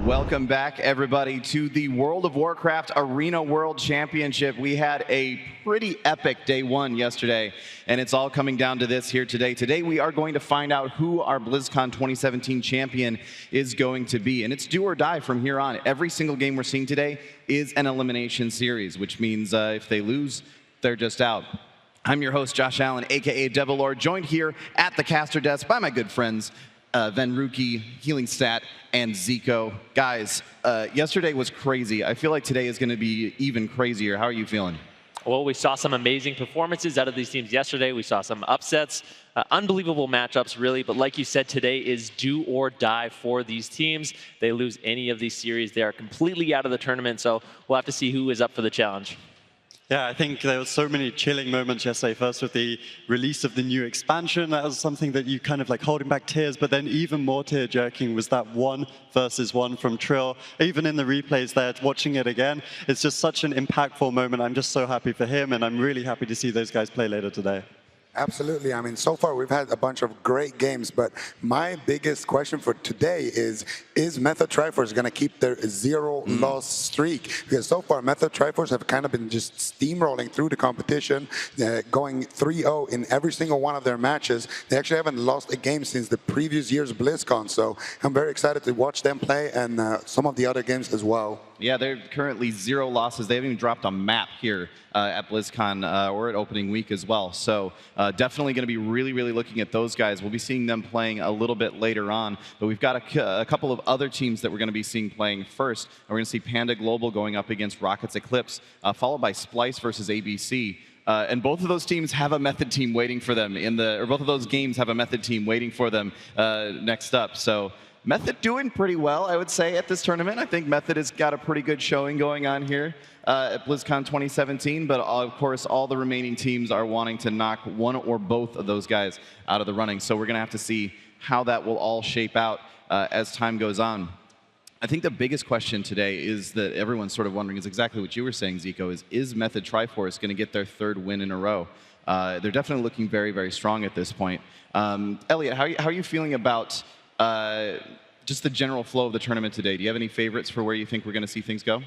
Welcome back, everybody, to the World of Warcraft Arena World Championship. We had a pretty epic day one yesterday, and it's all coming down to this here today. Today, we are going to find out who our BlizzCon 2017 champion is going to be, and it's do or die from here on. Every single game we're seeing today is an elimination series, which means if they lose, they're just out. I'm your host, Josh Allen, aka Devil Lord, joined here at the caster desk by my good friends, Venruki, Healing Stat, and Zico. Guys, yesterday was crazy. I feel like today is going to be even crazier. How are you feeling? Well, we saw some amazing performances out of these teams yesterday. We saw some upsets, unbelievable matchups, really. But like you said, today is do or die for these teams. They lose any of these series, they are completely out of the tournament. So we'll have to see who is up for the challenge. Yeah, I think there were so many chilling moments yesterday. First with the release of the new expansion, that was something that you kind of like holding back tears, but then even more tear-jerking was that 1 versus 1 from Trill. Even in the replays there, watching it again, it's just such an impactful moment. I'm just so happy for him, and I'm really happy to see those guys play later today. Absolutely. I mean, so far we've had a bunch of great games, but my biggest question for today is Method Triforce going to keep their 0-loss streak? Because so far, Method Triforce have kind of been just steamrolling through the competition, going 3-0 in every single one of their matches. They actually haven't lost a game since the previous year's BlizzCon, so I'm very excited to watch them play and some of the other games as well. Yeah, they're currently 0 losses. They haven't even dropped a map here at BlizzCon or at opening week as well. So definitely going to be really, really looking at those guys. We'll be seeing them playing a little bit later on. But we've got a couple of other teams that we're going to be seeing playing first. We're going to see Panda Global going up against Rockets Eclipse, followed by Splice versus ABC. And both of those teams have a Method team waiting for them or both of those games have a Method team waiting for them next up. So Method doing pretty well, I would say, at this tournament. I think Method has got a pretty good showing going on here at BlizzCon 2017, but of course, all the remaining teams are wanting to knock one or both of those guys out of the running. So we're going to have to see how that will all shape out as time goes on. I think the biggest question today is that everyone's sort of wondering is exactly what you were saying, Zico, is Method Triforce going to get their 3rd win in a row? They're definitely looking very, very strong at this point. Elliot, how are you feeling about just the general flow of the tournament today? Do you have any favorites for where you think we're going to see things go?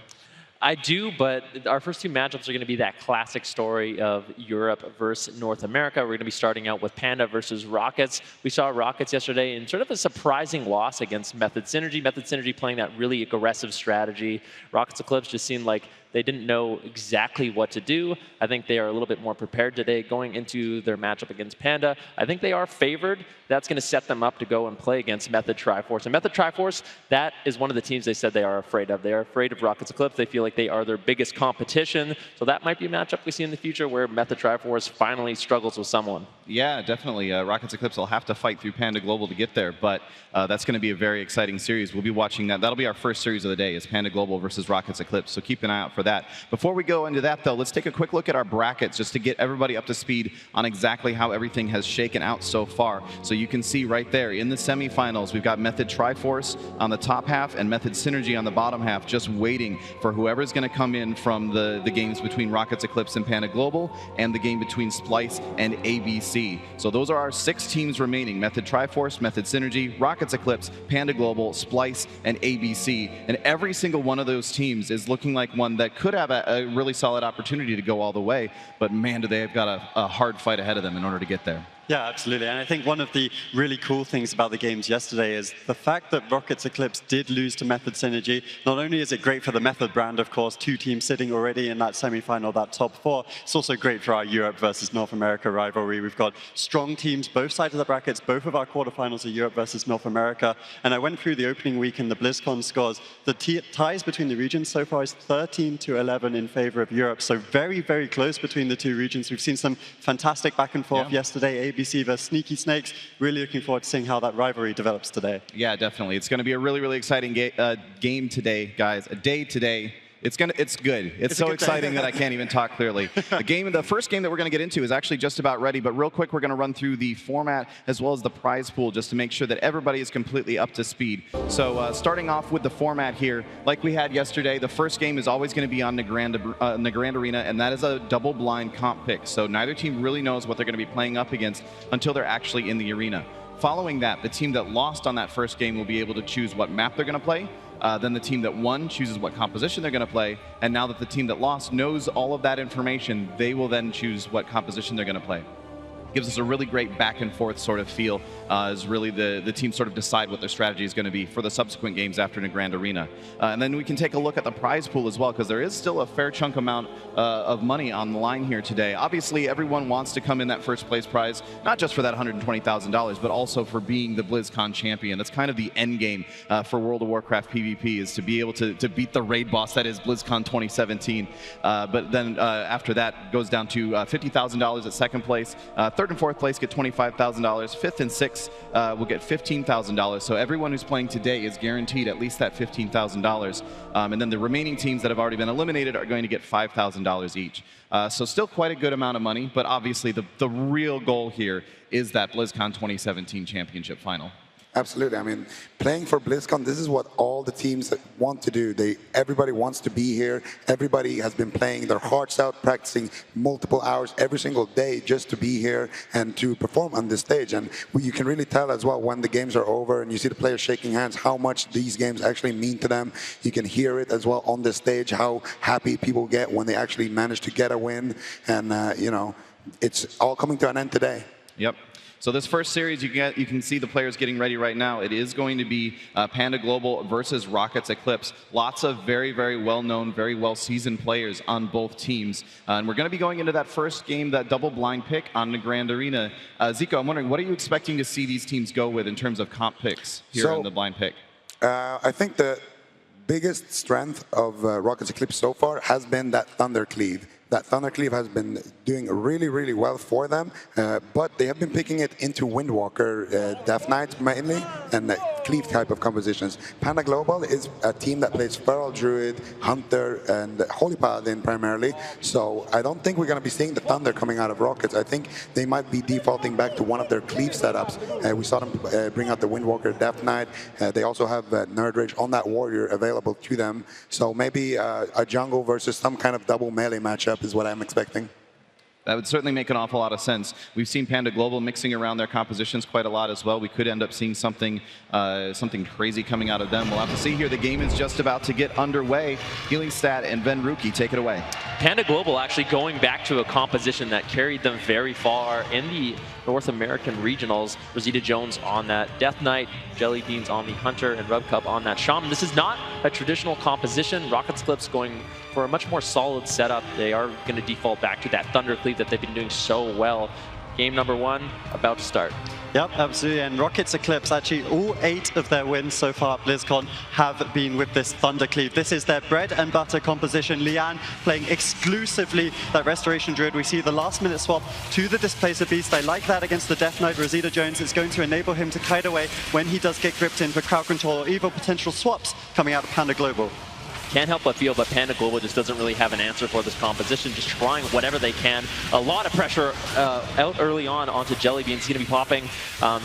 I do, but our first 2 matchups are going to be that classic story of Europe versus North America. We're going to be starting out with Panda versus Rockets. We saw Rockets yesterday in sort of a surprising loss against Method Synergy. Method Synergy playing that really aggressive strategy. Rockets Eclipse just seemed like they didn't know exactly what to do. I think they are a little bit more prepared today going into their matchup against Panda. I think they are favored. That's going to set them up to go and play against Method Triforce. And Method Triforce, that is one of the teams they said they are afraid of. They are afraid of Rockets Eclipse. They feel like they are their biggest competition. So that might be a matchup we see in the future where Method Triforce finally struggles with someone. Yeah, definitely. Rockets Eclipse will have to fight through Panda Global to get there, but that's going to be a very exciting series. We'll be watching that. That'll be our first series of the day, is Panda Global versus Rockets Eclipse, so keep an eye out for that. Before we go into that, though, let's take a quick look at our brackets just to get everybody up to speed on exactly how everything has shaken out so far. So you can see right there in the semifinals, we've got Method Triforce on the top half and Method Synergy on the bottom half, just waiting for whoever's going to come in from the games between Rockets Eclipse and Panda Global and the game between Splice and ABC. So those are our 6 teams remaining: Method Triforce, Method Synergy, Rockets Eclipse, Panda Global, Splice, and ABC. And every single one of those teams is looking like one that could have a really solid opportunity to go all the way, but man, do they have got a hard fight ahead of them in order to get there. Yeah, absolutely. And I think one of the really cool things about the games yesterday is the fact that Rockets Eclipse did lose to Method Synergy. Not only is it great for the Method brand, of course, 2 teams sitting already in that semifinal, that top 4, it's also great for our Europe versus North America rivalry. We've got strong teams, both sides of the brackets. Both of our quarterfinals are Europe versus North America. And I went through the opening week in the BlizzCon scores. The ties between the regions so far is 13-11 in favor of Europe. So very, very close between the 2 regions. We've seen some fantastic back and forth yesterday. ABC versus Sneaky Snakes. Really looking forward to seeing how that rivalry develops today. Yeah, definitely. It's going to be a really, really exciting game today, guys. A day today. It's good. It's so exciting that I can't even talk clearly. The first game that we're going to get into is actually just about ready, but real quick, we're going to run through the format as well as the prize pool just to make sure that everybody is completely up to speed. So starting off with the format here, like we had yesterday, the first game is always going to be on the Grand Arena, and that is a double-blind comp pick. So neither team really knows what they're going to be playing up against until they're actually in the arena. Following that, the team that lost on that first game will be able to choose what map they're going to play, then the team that won chooses what composition they're going to play, and now that the team that lost knows all of that information, they will then choose what composition they're going to play. Gives us a really great back and forth sort of feel as really the teams sort of decide what their strategy is going to be for the subsequent games after the Grand Arena. And then we can take a look at the prize pool as well, because there is still a fair chunk amount of money on the line here today. Obviously, everyone wants to come in that first place prize, not just for that $120,000, but also for being the BlizzCon champion. That's kind of the end game for World of Warcraft PvP, is to be able to beat the raid boss that is BlizzCon 2017. But then after that goes down to $50,000 at second place. Third and fourth place get $25,000. Fifth and sixth will get $15,000. So everyone who's playing today is guaranteed at least that $15,000. And then the remaining teams that have already been eliminated are going to get $5,000 each. So still quite a good amount of money, but obviously the real goal here is that BlizzCon 2017 championship final. Absolutely. I mean, playing for BlizzCon, this is what all the teams want to do. Everybody wants to be here. Everybody has been playing their hearts out, practicing multiple hours every single day just to be here and to perform on this stage. And you can really tell as well when the games are over and you see the players shaking hands, how much these games actually mean to them. You can hear it as well on the stage, how happy people get when they actually manage to get a win. And, you know, it's all coming to an end today. Yep. So this first series, you can see the players getting ready right now. It is going to be Panda Global versus Rockets Eclipse. Lots of very, very well-known, very well-seasoned players on both teams. And we're going to be going into that first game, that double-blind pick on the Grand Arena. Zico, I'm wondering, what are you expecting to see these teams go with in terms of comp picks here in the blind pick? I think the biggest strength of Rockets Eclipse so far has been that Thunder Cleave. That Thunder Cleave has been doing really, really well for them, but they have been picking it into Windwalker Death Knights mainly, and Cleave type of compositions. Panda Global is a team that plays Feral Druid, Hunter, and Holy Paladin primarily, so I don't think we're going to be seeing the Thunder coming out of Rockets. I think they might be defaulting back to one of their Cleave setups. We saw them bring out the Windwalker Death Knight. They also have Nerd Rage on that Warrior available to them, so maybe a jungle versus some kind of double melee matchup is what I'm expecting. That would certainly make an awful lot of sense. We've seen Panda Global mixing around their compositions quite a lot as well. We could end up seeing something crazy coming out of them. We'll have to see here. The game is just about to get underway. Healing Stat and Venruki, take it away. Panda Global actually going back to a composition that carried them very far in the North American regionals. Rosita Jones on that Death Knight, Jelly Beans on the Hunter, and Rubcup on that Shaman. This is not a traditional composition. Rockets Eclipse going for a much more solid setup. They are going to default back to that Thunder Cleave that they've been doing so well. Game number one about to start. Yep, absolutely. And Rockets Eclipse, actually, all 8 of their wins so far at BlizzCon have been with this Thunder Cleave. This is their bread and butter composition. Lian playing exclusively that Restoration Druid. We see the last-minute swap to the Displacer Beast. I like that against the Death Knight. Rosita Jones is going to enable him to kite away when he does get gripped in for crowd control or even potential swaps coming out of Panda Global. Can't help but feel that Panda Global just doesn't really have an answer for this composition, just trying whatever they can. A lot of pressure out early on onto Jelly Beans. He's going to be popping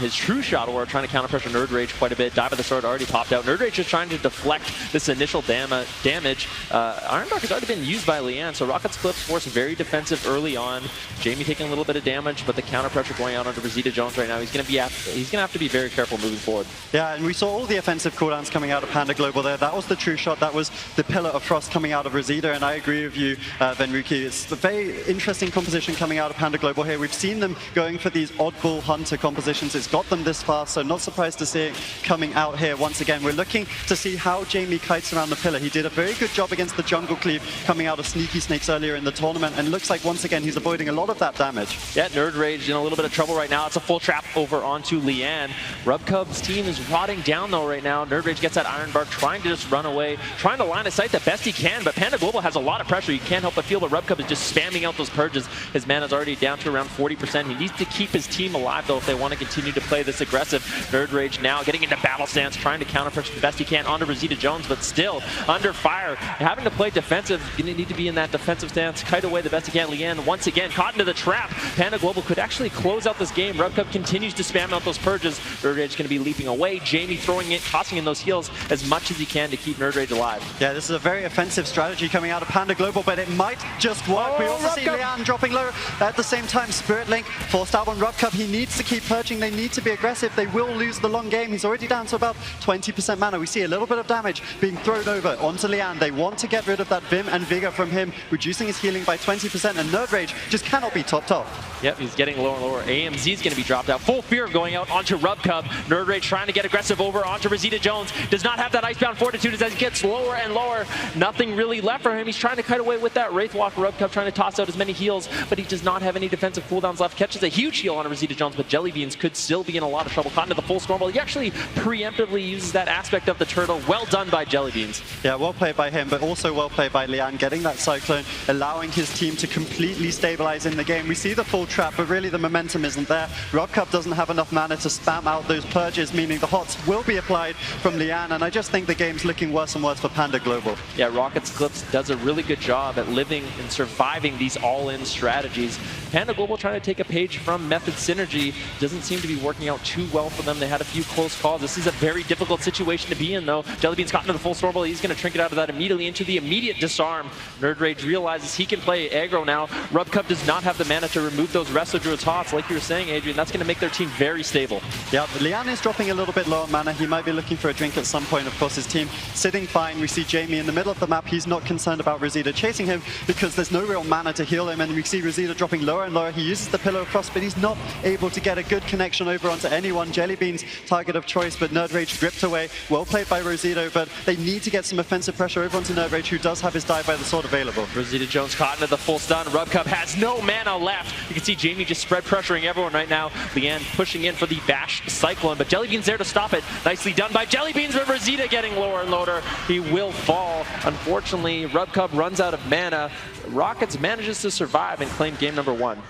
his True Shot Aura, trying to counter pressure Nerd Rage quite a bit. Dive of the Sword already popped out. Nerd Rage just trying to deflect this initial damage. Iron Dark has already been used by Lian, so Rockets Eclipse force very defensive early on. Jamie taking a little bit of damage, but the counter pressure going out onto Rosita Jones right now. He's going to have to be very careful moving forward. Yeah, and we saw all the offensive cooldowns coming out of Panda Global there. That was the True Shot. That was the Pillar of Frost coming out of Rosita, and I agree with you, Venruki. It's a very interesting composition coming out of Panda Global here. We've seen them going for these oddball Hunter compositions. It's got them this far, so not surprised to see it coming out here once again. We're looking to see how Jamie kites around the pillar. He did a very good job against the Jungle Cleave coming out of Sneaky Snakes earlier in the tournament, and looks like once again he's avoiding a lot of that damage. Yeah, Nerd Rage in a little bit of trouble right now. It's a full trap over onto Lian. Rubcub's team is rotting down though right now. Nerd Rage gets that Iron Bark, trying to just run away, trying to line of sight the best he can, but Panda Global has a lot of pressure. You can't help but feel that Rubcup is just spamming out those purges. His mana's already down to around 40%. He needs to keep his team alive, though, if they want to continue to play this aggressive. Nerd Rage now getting into battle stance, trying to counter pressure the best he can onto Rosita Jones, but still under fire. Having to play defensive, going to need to be in that defensive stance, kite away the best he can. Lian, once again, caught into the trap. Panda Global could actually close out this game. Rubcup continues to spam out those purges. Nerd Rage going to be leaping away. Jamie throwing it, tossing in those heals as much as he can to keep Nerd Rage alive. Yeah, this is a very offensive strategy coming out of Panda Global, but it might just work. We also see Lian dropping low. At the same time, Spirit Link forced out on Rubcup. He needs to keep purging. They need to be aggressive. They will lose the long game. He's already down to about 20% mana. We see a little bit of damage being thrown over onto Lian. They want to get rid of that Vim and Vigor from him, reducing his healing by 20%, and Nerd Rage just cannot be topped off. Yep, he's getting lower and lower. AMZ is going to be dropped out. Full Fear going out onto Rubcup. Nerd Rage trying to get aggressive over onto Rosita Jones. Does not have that Icebound Fortitude as he gets lower and lower. Nothing really left for him. He's trying to cut away with that Wraithwalk. Rubcup trying to toss out as many heals, but he does not have any defensive cooldowns left. Catches a huge heal on Rosita Jones, but Jellybeans could still be in a lot of trouble. Caught into the full Stormbolt. He actually preemptively uses that aspect of the turtle. Well done by Jellybeans. Yeah, well played by him, but also well played by Lian, getting that Cyclone, allowing his team to completely stabilize in the game. We see the full trap, but really the momentum isn't there. Rubcup doesn't have enough mana to spam out those purges, meaning the HOTS will be applied from Lian, and I just think the game's looking worse and worse for Panda Global. Yeah, Rocket's Eclipse does a really good job at living and surviving these all-in strategies. Panda Global trying to take a page from Method Synergy. Doesn't seem to be working out too well for them. They had a few close calls. This is a very difficult situation to be in, though. Jellybean's caught into the full Stormbolt. He's going to trinket out of that immediately into the immediate disarm. Nerd Rage realizes he can play aggro now. Rubcup does not have the mana to remove those Resto Druid's HOTS, like you were saying, Adrian. That's going to make their team very stable. Yeah, Lian is dropping a little bit low on mana. He might be looking for a drink at some point. Of course, his team sitting fine. We see Jamie in the middle of the map. He's not concerned about Rosita chasing him because there's no real mana to heal him, and we see Rosita dropping lower and lower. He uses the Pillar of Frost, but he's not able to get a good connection over onto anyone. Jellybean's target of choice, but Nerd Rage gripped away. Well played by Rosita, but they need to get some offensive pressure over onto Nerd Rage, who does have his dive by the sword available. Rosita Jones caught into the full stun. Rubcup has no mana left. You can see Jamie just spread pressuring everyone right now. Lian pushing in for the Bash Cyclone, but Jellybean's there to stop it. Nicely done by Jellybeans, but Rosita getting lower and lower. He will fall. Unfortunately, Rubcup runs out of mana. Rockets manages to survive and claim game number 1.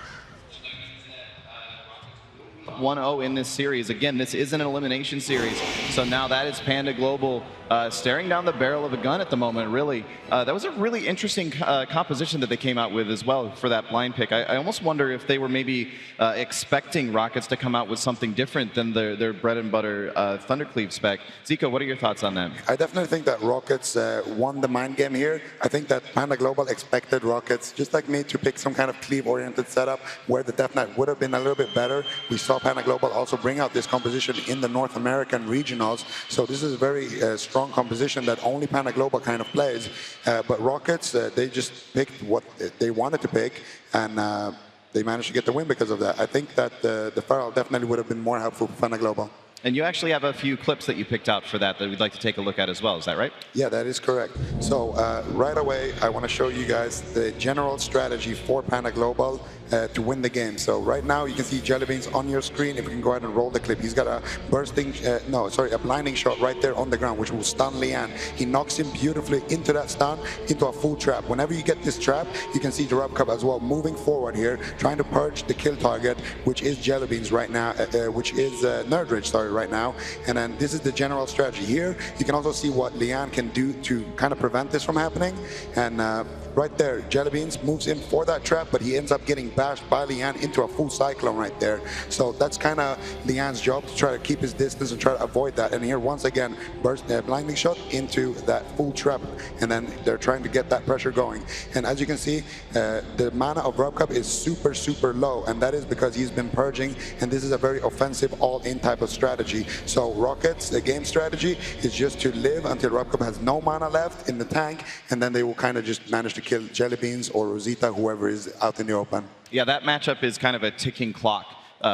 1-0 in this series. Again, this isn't an elimination series, so now that is Panda Global staring down the barrel of a gun at the moment, really. That was a really interesting composition that they came out with as well for that blind pick. I almost wonder if they were maybe expecting Rockets to come out with something different than their bread and butter Thundercleave spec. Zico, what are your thoughts on that? I definitely think that Rockets won the mind game here. I think that Panda Global expected Rockets, just like me, to pick some kind of cleave-oriented setup where the Death Knight would have been a little bit better. We saw Panda Global also bring out this composition in the North American regionals, so this is a very strong composition that only Panda Global kind of plays. But Rockets, they just picked what they wanted to pick, and they managed to get the win because of that. I think that the Feral definitely would have been more helpful for Panda Global. And you actually have a few clips that you picked out for that we'd like to take a look at as well. Is that right? Yeah, that is correct. So right away, I want to show you guys the general strategy for Panda Global to win the game. So right now, you can see Jellybeans on your screen. If you can go ahead and roll the clip, he's got a a blinding shot right there on the ground, which will stun Lian. He knocks him beautifully into that stun, into a full trap. Whenever you get this trap, you can see the Rubcup as well moving forward here, trying to purge the kill target, which is Jellybeans right now, which is Nerd Rage, sorry, right now. And then this is the general strategy here. You can also see what Lian can do to kind of prevent this from happening. And right there, Jellybeans moves in for that trap, but he ends up getting bashed by Lian into a full Cyclone right there. So that's kind of Lian's job, to try to keep his distance and try to avoid that. And here, once again, burst blinding shot into that full trap, and then they're trying to get that pressure going. And as you can see, the mana of Rubcup is super, super low, and that is because he's been purging, and this is a very offensive all-in type of strategy. So Rockets, the game strategy is just to live until Rubcup has no mana left in the tank, and then they will kind of just manage to kill Jellybeans or Rosita, whoever is out in the open. Yeah, that matchup is kind of a ticking clock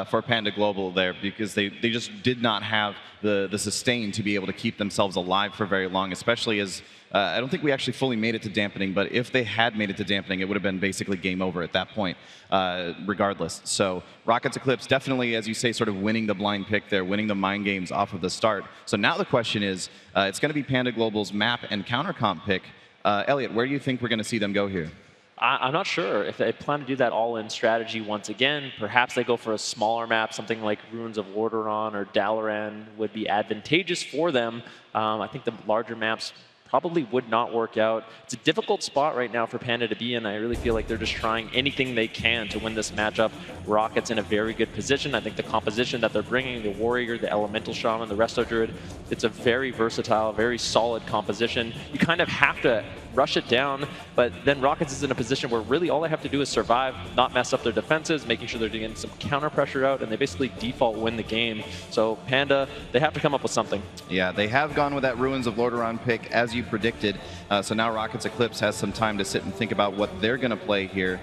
for Panda Global there, because they just did not have the sustain to be able to keep themselves alive for very long, especially as I don't think we actually fully made it to dampening, but if they had made it to dampening, it would have been basically game over at that point, regardless. So Rockets Eclipse definitely, as you say, sort of winning the blind pick there, winning the mind games off of the start. So now the question is, it's going to be Panda Global's map and counter comp pick. Elliot, where do you think we're going to see them go here? I'm not sure if they plan to do that all-in strategy once again. Perhaps they go for a smaller map, something like Ruins of Lordaeron or Dalaran would be advantageous for them. I think the larger maps probably would not work out. It's a difficult spot right now for Panda to be in. I really feel like they're just trying anything they can to win this matchup. Rocket's in a very good position. I think the composition that they're bringing, the Warrior, the Elemental Shaman, the Resto Druid, it's a very versatile, very solid composition. You kind of have to rush it down, but then Rockets is in a position where really all they have to do is survive, not mess up their defenses, making sure they're getting some counter pressure out, and they basically default win the game. So Panda, they have to come up with something. Yeah, they have gone with that Ruins of Lordaeron pick, as you predicted. So now Rockets Eclipse has some time to sit and think about what they're going to play here.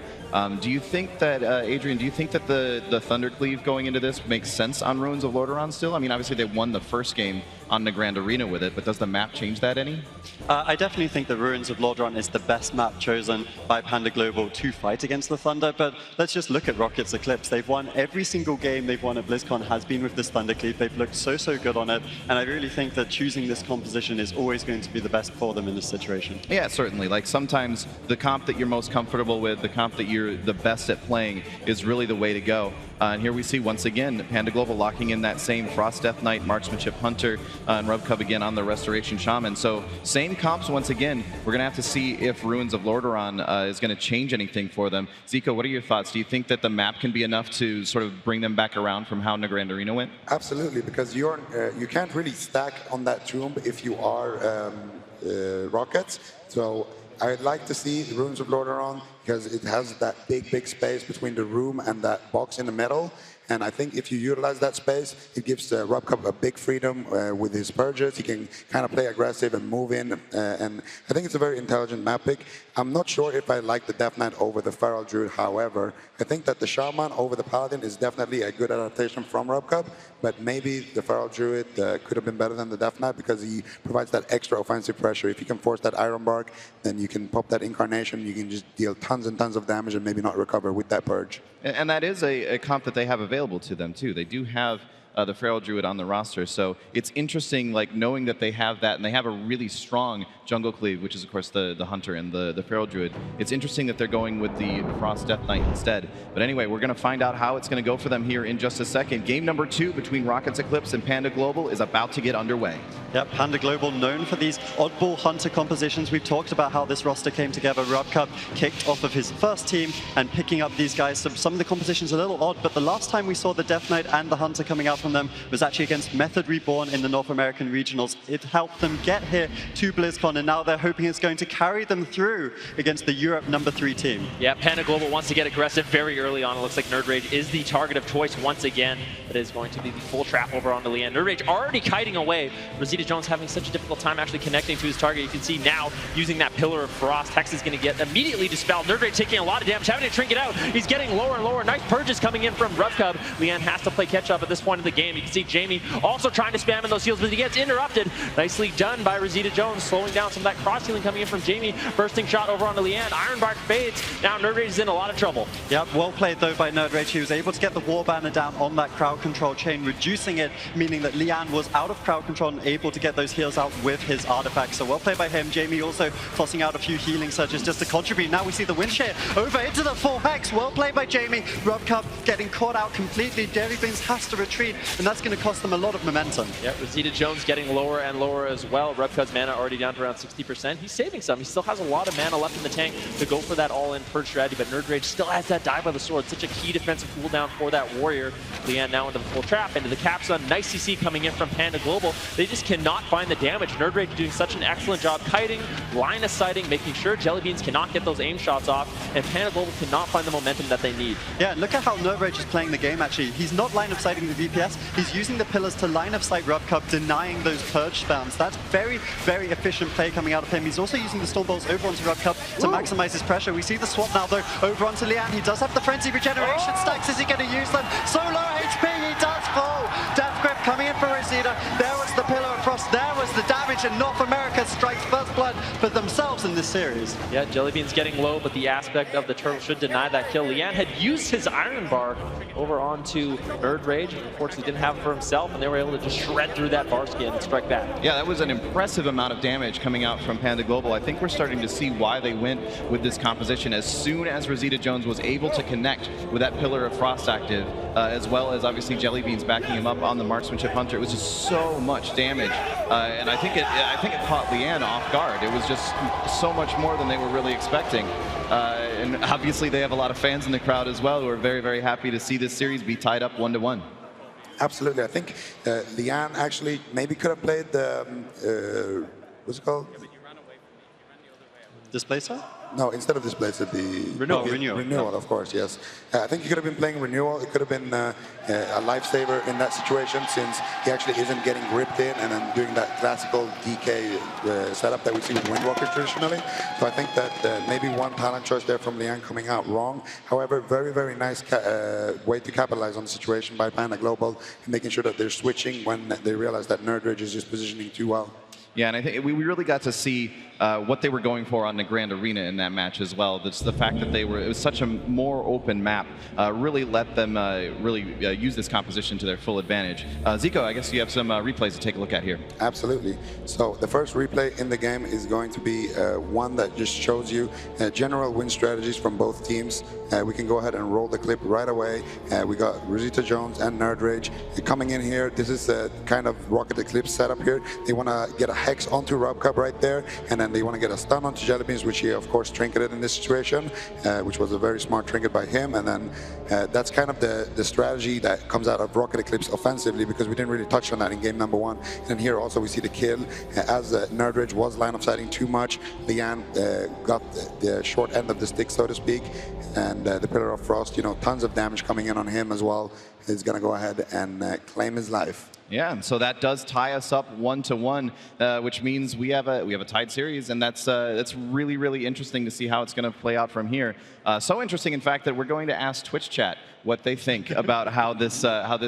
Do you think that, Adrian, do you think that the Thundercleave going into this makes sense on Ruins of Lordaeron still? I mean, obviously they won the first game on the Grand Arena with it, but does the map change that any? I definitely think that Ruins of Lordaeron is the best map chosen by Panda Global to fight against the Thunder, but let's just look at Rocket's Eclipse. They've won every single game they've won at BlizzCon has been with this Thundercleave. They've looked so good on it, and I really think that choosing this composition is always going to be the best for them in this situation. Yeah, certainly. Like sometimes the comp that you're most comfortable with, the comp that you're the best at playing is really the way to go. And here we see once again Panda Global locking in that same Frost Death Knight, Marksmanship Hunter, and Rub Cub again on the Restoration Shaman. So same comps once again. We're going to have to see if Ruins of Lordaeron is going to change anything for them. Zico, what are your thoughts? Do you think that the map can be enough to sort of bring them back around from how the Grand Arena went? Absolutely, because you can't really stack on that tomb if you are Rockets. So I'd like to see Ruins of Lordaeron because it has that big space between the room and that box in the middle. And I think if you utilize that space, it gives Rob Cup a big freedom with his purges. He can kind of play aggressive and move in. And I think it's a very intelligent map pick. I'm not sure if I like the Death Knight over the Feral Druid, however. I think that the Shaman over the Paladin is definitely a good adaptation from Rob Cup, but maybe the Feral Druid could have been better than the Death Knight because he provides that extra offensive pressure. If you can force that Iron Bark, then you can pop that Incarnation, you can just deal tons and tons of damage and maybe not recover with that Purge. And that is a comp that they have available to them too. They do have the Feral Druid on the roster, so it's interesting, like knowing that they have that, and they have a really strong Jungle Cleave, which is of course the Hunter and the Feral Druid. It's interesting that they're going with the Frost Death Knight instead. But anyway, we're going to find out how it's going to go for them here in just a second. Game number 2 between Rockets Eclipse and Panda Global is about to get underway. Yep, Panda Global known for these oddball Hunter compositions. We've talked about how this roster came together. Rob Cup kicked off of his first team and picking up these guys. Some of the compositions are a little odd, but the last time we saw the Death Knight and the Hunter coming out from them was actually against Method Reborn in the North American Regionals. It helped them get here to BlizzCon, and now they're hoping it's going to carry them through against the Europe #3 team. Yeah, Panda Global wants to get aggressive very early on. It looks like Nerd Rage is the target of choice once again. It is going to be the full trap over onto Leanne. Nerd Rage already kiting away. Rosita Jones having such a difficult time actually connecting to his target. You can see now using that Pillar of Frost. Hex is going to get immediately dispelled. Nerd Rage taking a lot of damage, having to trinket out. He's getting lower and lower. Nice purges coming in from Rough Cub. Leanne has to play catch up at this point of the game. You can see Jamie also trying to spam in those heals, but he gets interrupted. Nicely done by Rosita Jones, slowing down some of that cross healing coming in from Jamie. Bursting shot over onto Leanne. Iron Bark fades. Now Nerd Rage is in a lot of trouble. Yep, well played though by Nerd Rage. He was able to get the War Banner down on that crowd control chain, reducing it, meaning that Leanne was out of crowd control and able to get those heals out with his artifacts. So well played by him. Jamie also tossing out a few healing surges just to contribute. Now we see the win share over into the full Hex. Well played by Jamie. Rob Cup getting caught out completely. Jelly Beans has to retreat, and that's going to cost them a lot of momentum. Yeah, Rosita Jones getting lower and lower as well. Rob Cub's mana already down to around 60%. He's saving some. He still has a lot of mana left in the tank to go for that all-in purge strategy, but Nerd Rage still has that die by the sword. Such a key defensive cooldown for that warrior. Leanne now into the full trap, into the capstone. Nice CC coming in from Panda Global. They just cannot find the damage. Nerd Rage doing such an excellent job kiting, line of sighting, making sure Jelly Beans cannot get those aim shots off, and Panda Global cannot find the momentum that they need. Yeah, look at how Nerd Rage is playing the game actually. He's not line of sighting the DPS, he's using the pillars to line of sight Rob Cup, denying those purge spams. That's very efficient play coming out of him. He's also using the Storm Bolts over onto Rob Cup to maximize his pressure. We see the swap now though, over onto Leanne. He does have the Frenzy Regeneration stacks. Is he going to use them? So low HP, he does fall. Death Grip coming in for Rosita. There was the Pillar of Frost, there was the damage, and North America strikes first blood for themselves in this series. Yeah, Jellybean's getting low, but the aspect of the turtle should deny that kill. Leanne had used his Iron Bark over onto Nerd Rage. Unfortunately, didn't have it for himself, and they were able to just shred through that bar skin and strike back. Yeah, that was an impressive amount of damage coming out from Panda Global. I think we're starting to see why they went with this composition. As soon as Rosita Jones was able to connect with that Pillar of Frost active, as well as obviously Jellybeans backing him up on the Marksmanship Hunter, it was just so much damage, and I think it caught Leanne off guard. disregard. It was just so much more than they were really expecting. And obviously they have a lot of fans in the crowd as well who are very, very happy to see this series be tied up 1-1. Absolutely. I think Lian actually maybe could have played the, what's it called? Displacer? No, instead of Displacer, the Renewal, of course, yes. I think he could have been playing Renewal. It could have been a lifesaver in that situation, since he actually isn't getting gripped in and then doing that classical DK setup that we see with Windwalkers traditionally. So I think that maybe one talent choice there from Lian coming out wrong. However, very, very nice way to capitalize on the situation by Panda Global, and making sure that they're switching when they realize that Nerdridge is just positioning too well. Yeah, and I think we really got to see what they were going for on the Grand Arena in that match as well. That's the fact that it was such a more open map, really let them really use this composition to their full advantage. Zico, I guess you have some replays to take a look at here. Absolutely. So the first replay in the game is going to be one that just shows you general win strategies from both teams. We can go ahead and roll the clip right away. We got Rosita Jones and Nerdridge coming in here. This is a kind of Rocket Eclipse setup here. They want to get a Hex onto Robcub right there, and then they want to get a stun onto Jellybeans, which he of course trinketed in this situation, which was a very smart trinket by him. And then that's kind of the strategy that comes out of Rocket Eclipse offensively, because we didn't really touch on that in game number 1. And here also we see the kill, as Nerdridge was line of sighting too much. Lian got the short end of the stick, so to speak, and the Pillar of Frost, you know, tons of damage coming in on him as well. He's going to go ahead and claim his life. Yeah, and so that does tie us up 1-1, which means we have a tied series, and that's really, really interesting to see how it's going to play out from here. So interesting, in fact, that we're going to ask Twitch chat what they think about how this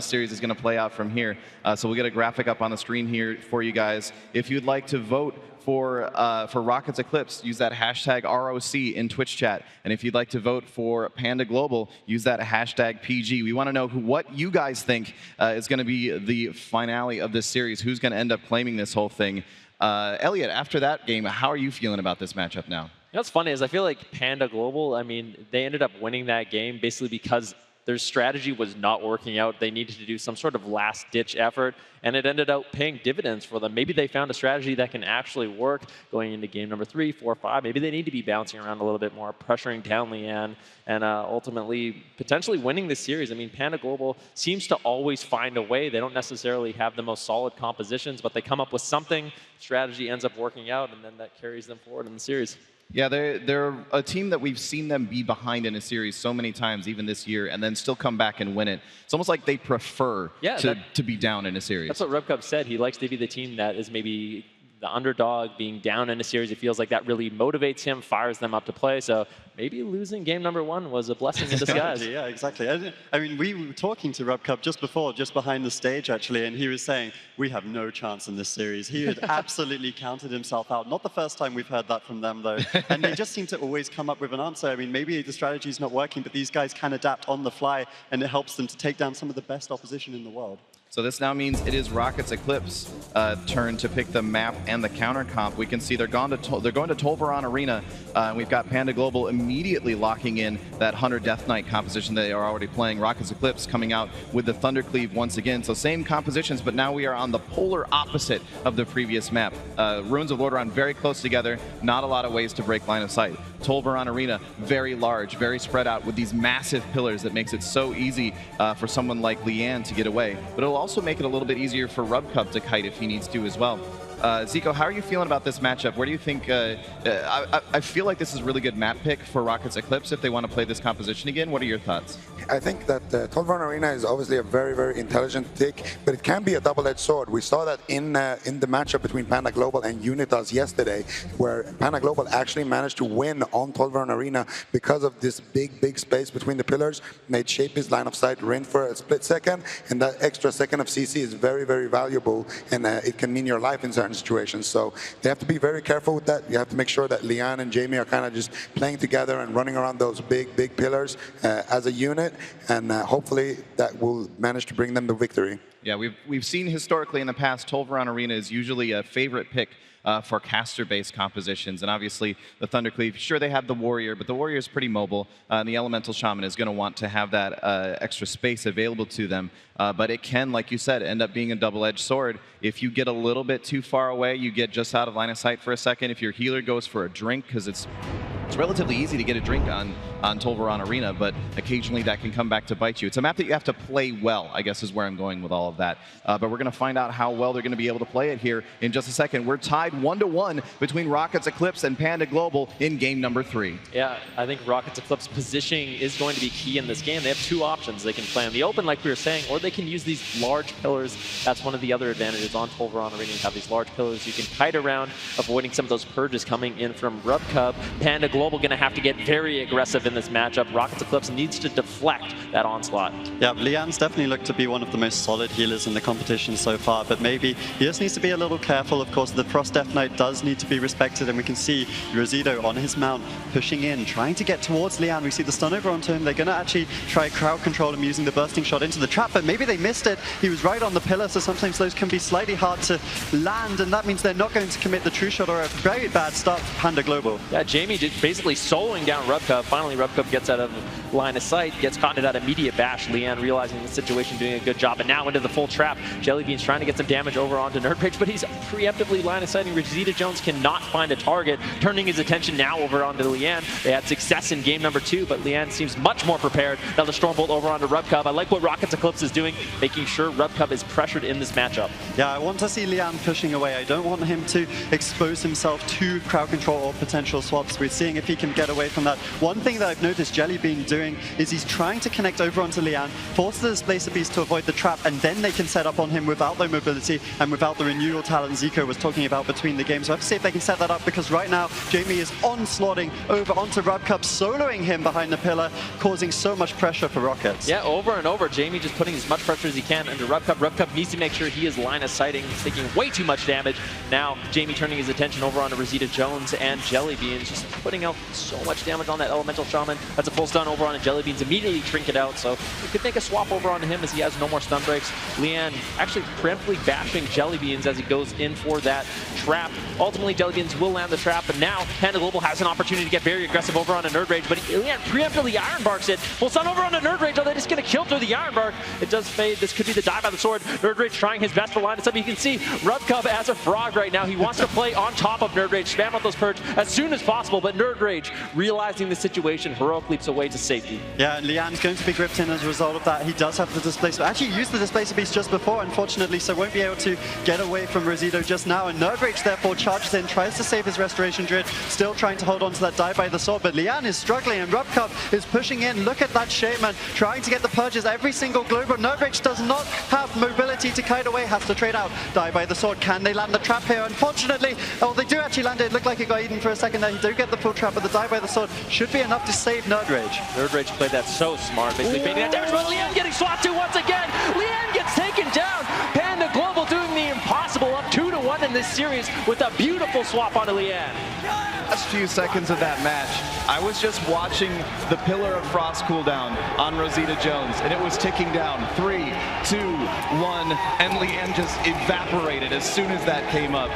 series is going to play out from here. So we'll get a graphic up on the screen here for you guys. If you'd like to vote for Rockets Eclipse, use that hashtag ROC in Twitch chat. And if you'd like to vote for Panda Global, use that hashtag PG. We want to know what you guys think is going to be the finale of this series. Who's going to end up claiming this whole thing? Elliot, after that game, how are you feeling about this matchup now? You know what's funny is I feel like Panda Global, I mean, they ended up winning that game basically because their strategy was not working out. They needed to do some sort of last-ditch effort, and it ended up paying dividends for them. Maybe they found a strategy that can actually work going into game number 3, 4, 5. Maybe they need to be bouncing around a little bit more, pressuring down Lian, and ultimately potentially winning this series. I mean, Panda Global seems to always find a way. They don't necessarily have the most solid compositions, but they come up with something, strategy ends up working out, and then that carries them forward in the series. Yeah, they're a team that we've seen them be behind in a series so many times, even this year, and then still come back and win it. It's almost like they prefer to be down in a series. That's what Rubcub said. He likes to be the team that is maybe the underdog, being down in a series. It feels like that really motivates him, fires them up to play. So maybe losing game number 1 was a blessing in disguise. Yeah, exactly. I mean, we were talking to Rubcub just before, just behind the stage, actually, and he was saying, we have no chance in this series. He had absolutely counted himself out. Not the first time we've heard that from them, though. And they just seem to always come up with an answer. I mean, maybe the strategy is not working, but these guys can adapt on the fly, and it helps them to take down some of the best opposition in the world. So this now means it is Rockets Eclipse turn to pick the map and the counter comp. We can see they're going to Tol'Viron Arena. We've got Panda Global immediately locking in that Hunter Death Knight composition they are already playing. Rockets Eclipse coming out with the Thundercleave once again. So same compositions, but now we are on the polar opposite of the previous map. Ruins of Lordaeron very close together. Not a lot of ways to break line of sight. Tol'Viron Arena, very large, very spread out with these massive pillars that makes it so easy for someone like Lian to get away. But it'll also make it a little bit easier for Rubcub to kite if he needs to as well. Zico, how are you feeling about this matchup? Where do you think, I feel like this is a really good map pick for Rockets Eclipse if they want to play this composition again. What are your thoughts? I think that Tol'Viron Arena is obviously a very, very intelligent pick, but it can be a double-edged sword. We saw that in the matchup between Panda Global and Unitas yesterday, where Panda Global actually managed to win on Tol'Viron Arena because of this big space between the pillars, made shape his line of sight rin for a split second, and that extra second of CC is very, very valuable, and it can mean your life in certain situations. So they have to be very careful with that. You have to make sure that Lian and Jamie are kind of just playing together and running around those big pillars as a unit, and hopefully that will manage to bring them the victory. Yeah, we've seen historically in the past, Tol'Viron Arena is usually a favorite pick for caster-based compositions. And obviously, the Thundercleave, sure, they have the Warrior, but the Warrior is pretty mobile. And the Elemental Shaman is going to want to have that extra space available to them. But it can, like you said, end up being a double-edged sword. If you get a little bit too far away, you get just out of line of sight for a second. If your healer goes for a drink, because it's relatively easy to get a drink on Tol'Viron Arena, but occasionally that can come back to bite you. It's a map that you have to play well, I guess is where I'm going with all of that. But we're going to find out how well they're going to be able to play it here in just a second. We're tied 1-1 between Rockets Eclipse and Panda Global in game number 3. Yeah, I think Rockets Eclipse positioning is going to be key in this game. They have 2 options. They can play on the open, like we were saying, or they can use these large pillars. That's one of the other advantages on Tol'Viron Arena. You have these large pillars you can kite around, avoiding some of those purges coming in from Rubcub. Panda Global going to have to get very aggressive in this matchup. Rockets Eclipse needs to deflect that onslaught. Yeah, Lian's definitely looked to be one of the most solid healers in the competition so far, but maybe he just needs to be a little careful. Of course, the Frost Death Knight does need to be respected, and we can see Rosido on his mount pushing in, trying to get towards Lian. We see the stun over onto him. They're going to actually try crowd control him using the bursting shot into the trap, but maybe they missed it. He was right on the pillar, so sometimes those can be slightly hard to land, and that means they're not going to commit the true shot, or a very bad start for Panda Global. Yeah, Jamie did basically soloing down Rubcub. Finally, Rubcub gets out of line of sight, gets caught into that immediate bash. Lian realizing the situation, doing a good job, and now into the full trap. Jellybean's trying to get some damage over onto Nerdrage, but he's preemptively line of sighting. Rosita Jones cannot find a target, turning his attention now over onto Lian. They had success in game number 2, but Lian seems much more prepared. Now the Stormbolt over onto Rubcub. I like what Rockets Eclipse is doing, making sure Rubcub is pressured in this matchup. Yeah, I want to see Lian pushing away. I don't want him to expose himself to crowd control or potential swaps. We're seeing if he can get away from that. One thing that I've noticed Jellybean doing is he's trying to connect over onto Lian, force the Displacer Beast to avoid the trap, and then they can set up on him without their mobility and without the renewal talent Zico was talking about between the games. So I have to see if they can set that up, because right now Jamie is onslaughting over onto Rubcub, soloing him behind the pillar, causing so much pressure for Rockets. Yeah, over and over, Jamie just putting as much pressure as he can into Rubcub. Rubcub needs to make sure he is line of sighting. He's taking way too much damage. Now Jamie turning his attention over onto Rosita Jones and Jellybean, just putting out so much damage on that Elemental Shaman. That's a full stun over onto Jellybean's, immediately trinket out, so we could make a swap over onto him as he has no more stun breaks. Lian actually preemptively bashing Jellybeans as he goes in for that trap. Ultimately, Jellybeans will land the trap, but now Panda Global has an opportunity to get very aggressive over onto Nerdrage, but Lian preemptively Iron Barks it. Full stun over onto Nerdrage. Oh, they're just going to kill through the Iron Bark. It does fade. This could be the die by the sword. Nerdrage trying his best to line this up. You can see Rubcub as a frog right now. He wants to play on top of Nerdrage, spam out those purge as soon as possible, but Nerdrage, realizing the situation, heroic leaps away to safety. Yeah, Lian's going to be gripped in as a result of that. He does have the Displacer. Actually used the Displacer Beast just before, unfortunately, so won't be able to get away from Rosido just now. And Nerdrage therefore charges in, tries to save his Restoration Druid, still trying to hold on to that die by the sword, but Lian is struggling and Rubcub is pushing in. Look at that Shaman, trying to get the purges every single global. Nerdrage does not have mobility to kite away, has to trade out. Die by the sword. Can they land the trap here? Unfortunately, oh, they do actually land it. It looked like it got eaten for a second there. He do get the full trap, but the die by the sword should be enough to save Nerdrage. Nerdrage played that so smart, basically fading that damage, but Lian getting swapped to once again. Lian gets taken down. Panda Global doing the impossible, up 2-1 in this series with a beautiful swap onto Lian. Last few seconds of that match, I was just watching the Pillar of Frost cooldown on Rosita Jones, and it was ticking down. 3, 2, 1, and Lian just evaporated as soon as that came up.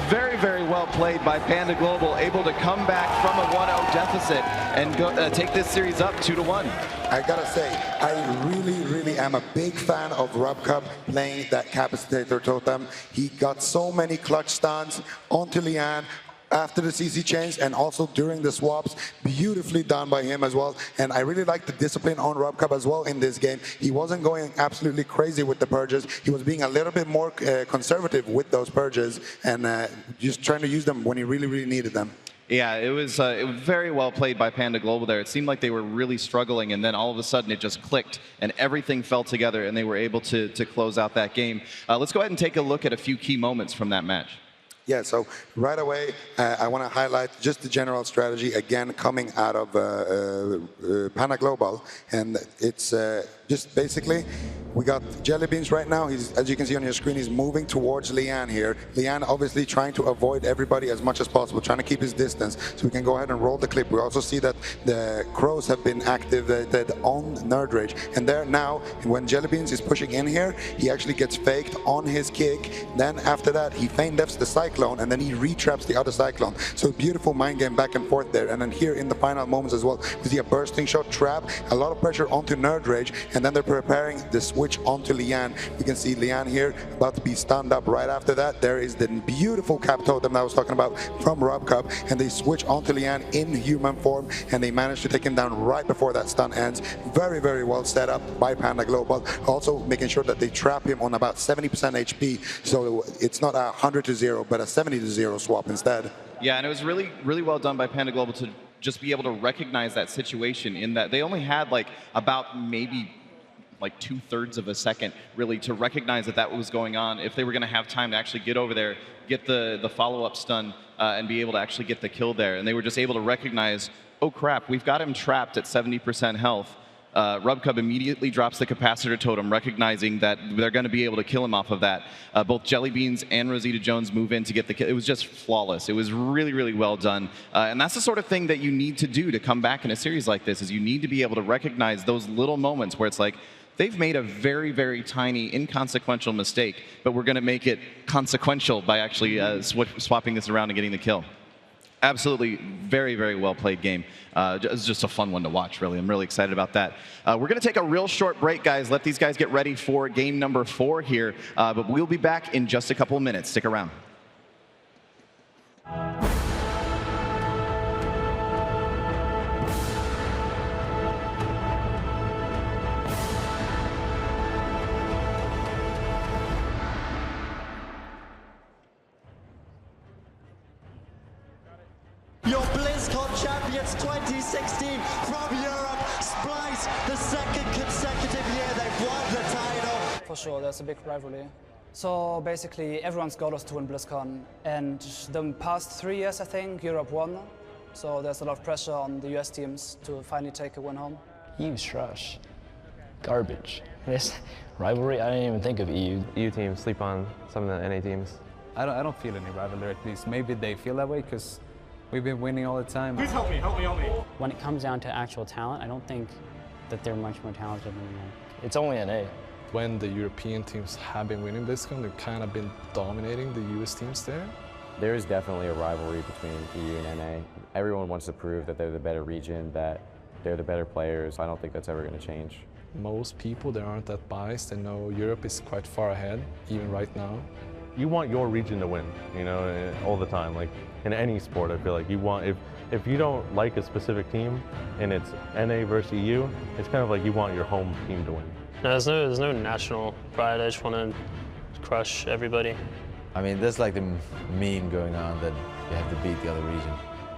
Very, very well played by Panda Global, able to come back from a 1-0 deficit and go, take this series up 2-1. I gotta say, I really am a big fan of Rubcub playing that Capacitator Totem. He got so many clutch stuns onto Lian after the CC change and also during the swaps. Beautifully done by him as well. And I really like the discipline on Rubcub as well in this game. He wasn't going absolutely crazy with the purges. He was being a little bit more conservative with those purges and just trying to use them when he really needed them. Yeah, it was very well played by Panda Global there. It seemed like they were really struggling, and then all of a sudden it just clicked, and everything fell together, and they were able to close out that game. Let's go ahead and take a look at a few key moments from that match. Yeah, so right away, I want to highlight just the general strategy, again, coming out of Panda Global. And it's just basically, we got Jelly Beans right now. He's, as you can see on your screen, he's moving towards Lian here. Lian obviously trying to avoid everybody as much as possible, trying to keep his distance. So we can go ahead and roll the clip. We also see that the crows have been activated on Nerd Rage. And there now, when Jelly Beans is pushing in here, he actually gets faked on his kick. Then after that, he feign defs the Cyclone, and then he retraps the other Cyclone. So beautiful mind game back and forth there. And then here in the final moments as well, we see a bursting shot trap, a lot of pressure onto Nerd Rage, and then they're preparing the switch onto Lian. We can see Lian here about to be stunned up. Right after that, there is the beautiful cap totem that I was talking about from RobCup, and they switch onto Lian in human form, and they manage to take him down right before that stun ends. Very, very well set up by Panda Global. Also making sure that they trap him on about 70% HP, so it's not a 100-0, but a 70-0 swap instead. Yeah, and it was really, really well done by Panda Global to just be able to recognize that situation, in that they only had like about maybe like 2/3 of a second really to recognize that that was going on, if they were going to have time to actually get over there, get the follow-up stun, and be able to actually get the kill there. And they were just able to recognize, oh crap, we've got him trapped at 70% health. RubCub immediately drops the capacitor totem, recognizing that they're going to be able to kill him off of that. Both Jelly Beans and Rosita Jones move in to get the kill. It was just flawless. It was really, really well done. And that's the sort of thing that you need to do to come back in a series like this, is you need to be able to recognize those little moments where it's like, they've made a very, very tiny, inconsequential mistake, but we're going to make it consequential by actually swapping this around and getting the kill. Absolutely, very, very well played game. It's just a fun one to watch, really. I'm really excited about that. We're going to take a real short break, guys. Let these guys get ready for game number 4 here. But we'll be back in just a couple of minutes. Stick around. Your BlizzCon champions 2016 from Europe, Splice, the second consecutive year they've won the title. For sure, there's a big rivalry. So basically, everyone's goal is to win BlizzCon, and the past 3 years, I think, Europe won. So there's a lot of pressure on the US teams to finally take a win home. EU's trash. Garbage. This rivalry, I didn't even think of EU. EU teams sleep on some of the NA teams. I don't feel any rivalry, at least. Maybe they feel that way because we've been winning all the time. Please help me. When it comes down to actual talent, I don't think that they're much more talented than me. It's only NA. When the European teams have been winning BlizzCon, they've kind of been dominating the US teams there. There is definitely a rivalry between EU and NA. Everyone wants to prove that they're the better region, that they're the better players. I don't think that's ever going to change. Most people, they aren't that biased. They know Europe is quite far ahead, even right now. You want your region to win, you know, all the time. Like in any sport, I feel like you want, if you don't like a specific team and it's NA versus EU, it's kind of like you want your home team to win. No, there's no national pride. I just want to crush everybody. I mean, there's like the meme going on that you have to beat the other region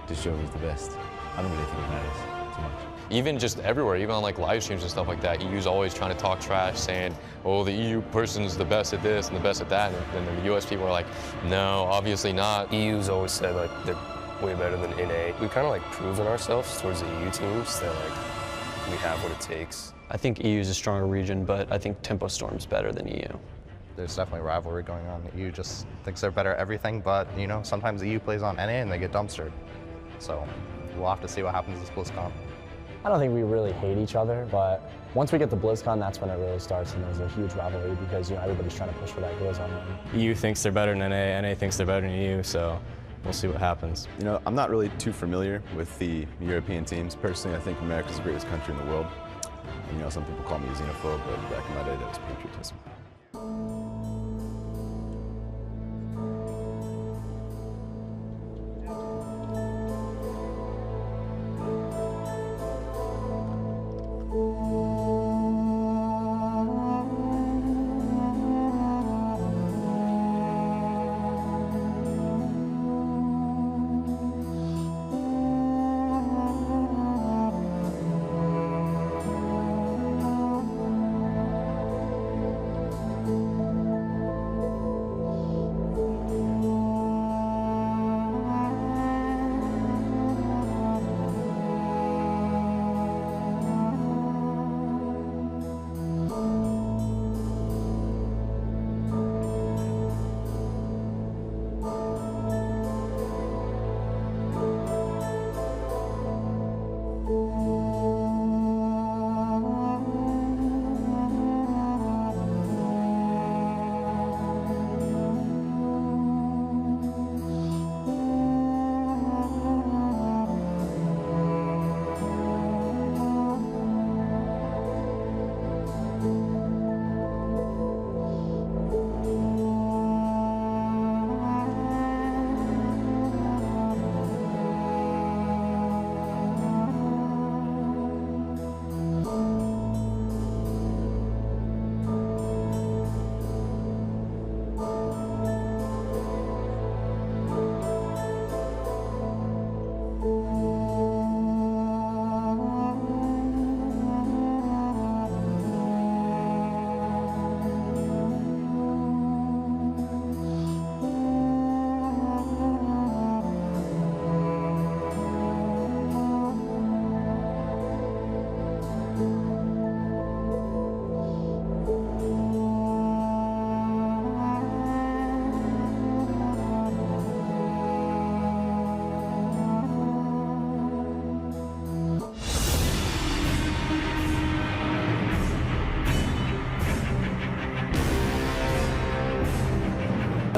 to show who's the best. I don't really think it matters too much. Even just everywhere, even on like live streams and stuff like that, EU's always trying to talk trash, saying, oh, the EU person's the best at this and the best at that, and then the US people are like, no, obviously not. EU's always said like they're way better than NA. We've kind of like proven ourselves towards the EU teams that like we have what it takes. I think EU is a stronger region, but I think Tempo Storm's better than EU. There's definitely rivalry going on. The EU just thinks they're better at everything, but you know, sometimes the EU plays on NA and they get dumpstered. So we'll have to see what happens this BlizzCon. I don't think we really hate each other, but once we get to BlizzCon, that's when it really starts, and there's a huge rivalry because, you know, everybody's trying to push for that Grizz on them. EU thinks they're better than NA, NA thinks they're better than EU, so we'll see what happens. You know, I'm not really too familiar with the European teams. Personally, I think America's the greatest country in the world. You know, some people call me a xenophobe, but back in my day, that was patriotism.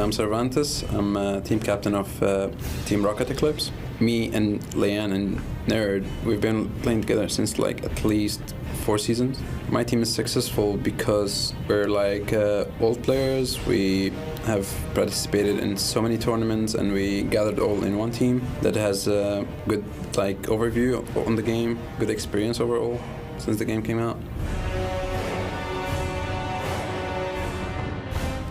I'm Cervantes. I'm team captain of Team Rocket Eclipse. Me and Leanne and Nerd, we've been playing together since like at least 4 seasons. My team is successful because we're like old players. We have participated in so many tournaments and we gathered all in one team that has a good like overview on the game, good experience overall since the game came out.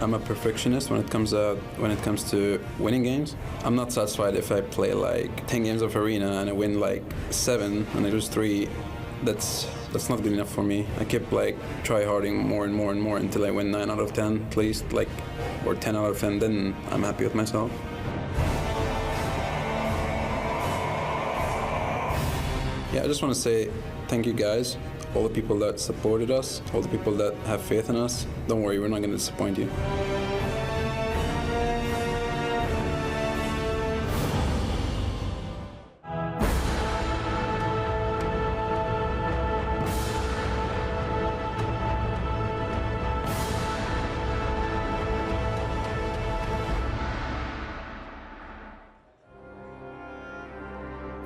I'm a perfectionist when it comes to winning games. I'm not satisfied if I play like 10 games of Arena and I win like 7 and I lose 3. That's not good enough for me. I kept like try-harding more and more and more until I win 9 out of 10 at least, like, or 10 out of 10, then I'm happy with myself. Yeah, I just want to say thank you guys, all the people that supported us, all the people that have faith in us. Don't worry, we're not going to disappoint you.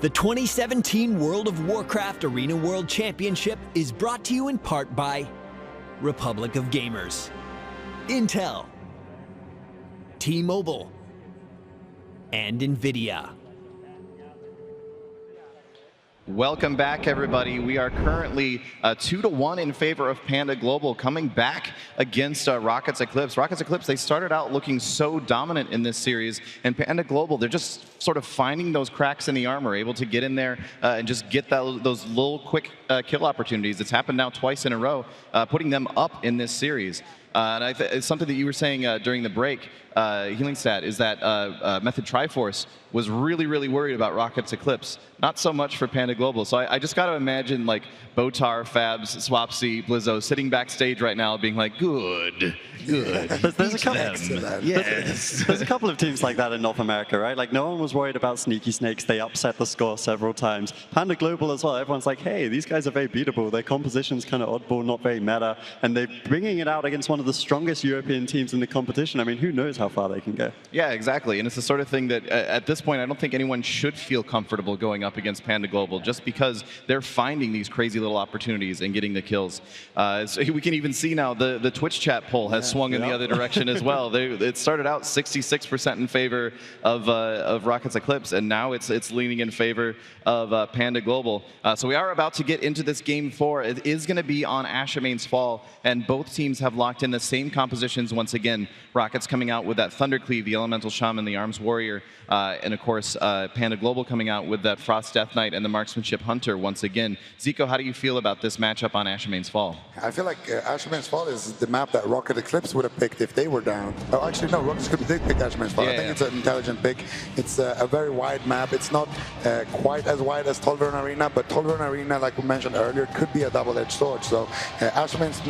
The 2017 World of Warcraft Arena World Championship is brought to you in part by Republic of Gamers, Intel, T-Mobile, and NVIDIA. Welcome back, everybody. We are currently 2-1 in favor of Panda Global, coming back against Rockets Eclipse. Rockets Eclipse, they started out looking so dominant in this series, and Panda Global, they're just sort of finding those cracks in the armor, able to get in there and just get those little quick kill opportunities. It's happened now twice in a row, putting them up in this series. And it's something that you were saying during the break, Healing Stat, is that Method Triforce was really, really worried about Rockets Eclipse. Not so much for Panda Global. So I just got to imagine like Botar, Fabs, Swapsy, Blizzo sitting backstage right now being like, good. There's a couple of teams like that in North America, right? Like no one was worried about Sneaky Snakes. They upset the score several times. Panda Global as well. Everyone's like, hey, these guys are very beatable. Their composition's kind of oddball, not very meta. And they're bringing it out against one of the strongest European teams in the competition. I mean, who knows how far they can go? Yeah, exactly. And it's the sort of thing that at this point, I don't think anyone should feel comfortable going up against Panda Global just because they're finding these crazy little opportunities and getting the kills. So we can even see now the Twitch chat poll has swung in the other direction as well. It started out 66% in favor of Rockets Eclipse, and now it's leaning in favor of Panda Global. So we are about to get into this game 4. It is going to be on Ashamane's Fall, and both teams have locked in the same compositions once again. Rockets coming out with that Thundercleave, the Elemental Shaman, the Arms Warrior, and of course Panda Global coming out with that Frost Death Knight and the Marksmanship Hunter once again. Zico, how do you feel about this matchup on Ashamane's Fall? I feel like Ashamane's Fall is the map that Rocket Eclipse would have picked if they were down. Oh, actually, no, Rocket Eclipse did pick Ashamane's Fall. I think it's an intelligent pick. It's a very wide map. It's not quite as wide as Tol'Viron Arena, but Tol'Viron Arena, like we mentioned earlier, could be a double-edged sword. So Ashamane's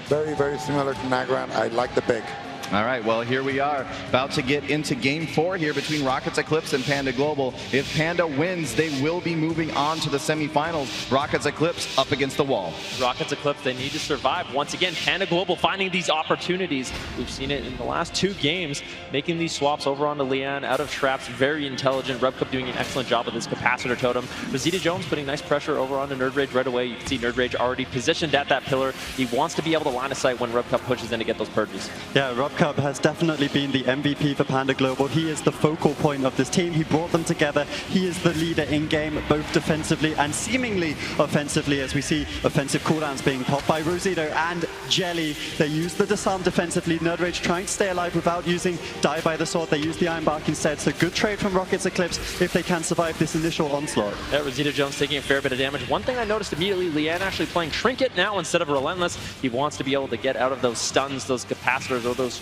very, very similar to Nagran. I like the pick. All right, well, here we are, about to get into Game 4 here between Rockets Eclipse and Panda Global. If Panda wins, they will be moving on to the semifinals. Rockets Eclipse up against the wall. Rockets Eclipse, they need to survive. Once again, Panda Global finding these opportunities. We've seen it in the last 2 games, making these swaps over onto Leanne, out of traps, very intelligent. RubCup doing an excellent job with his capacitor totem. Rosita Jones putting nice pressure over onto Nerd Rage right away. You can see Nerd Rage already positioned at that pillar. He wants to be able to line of sight when RubCup pushes in to get those purges. Yeah, RubCup has definitely been the MVP for Panda Global. He is the focal point of this team. He brought them together. He is the leader in-game, both defensively and seemingly offensively, as we see offensive cooldowns being popped by Rosito and Jelly. They use the disarm defensively. Nerd Rage trying to stay alive without using Die by the Sword. They use the Iron Bark instead. So good trade from Rockets Eclipse if they can survive this initial onslaught. Yeah, Rosita Jones taking a fair bit of damage. One thing I noticed immediately, Leanne actually playing Trinket now instead of Relentless. He wants to be able to get out of those stuns, those capacitors, or those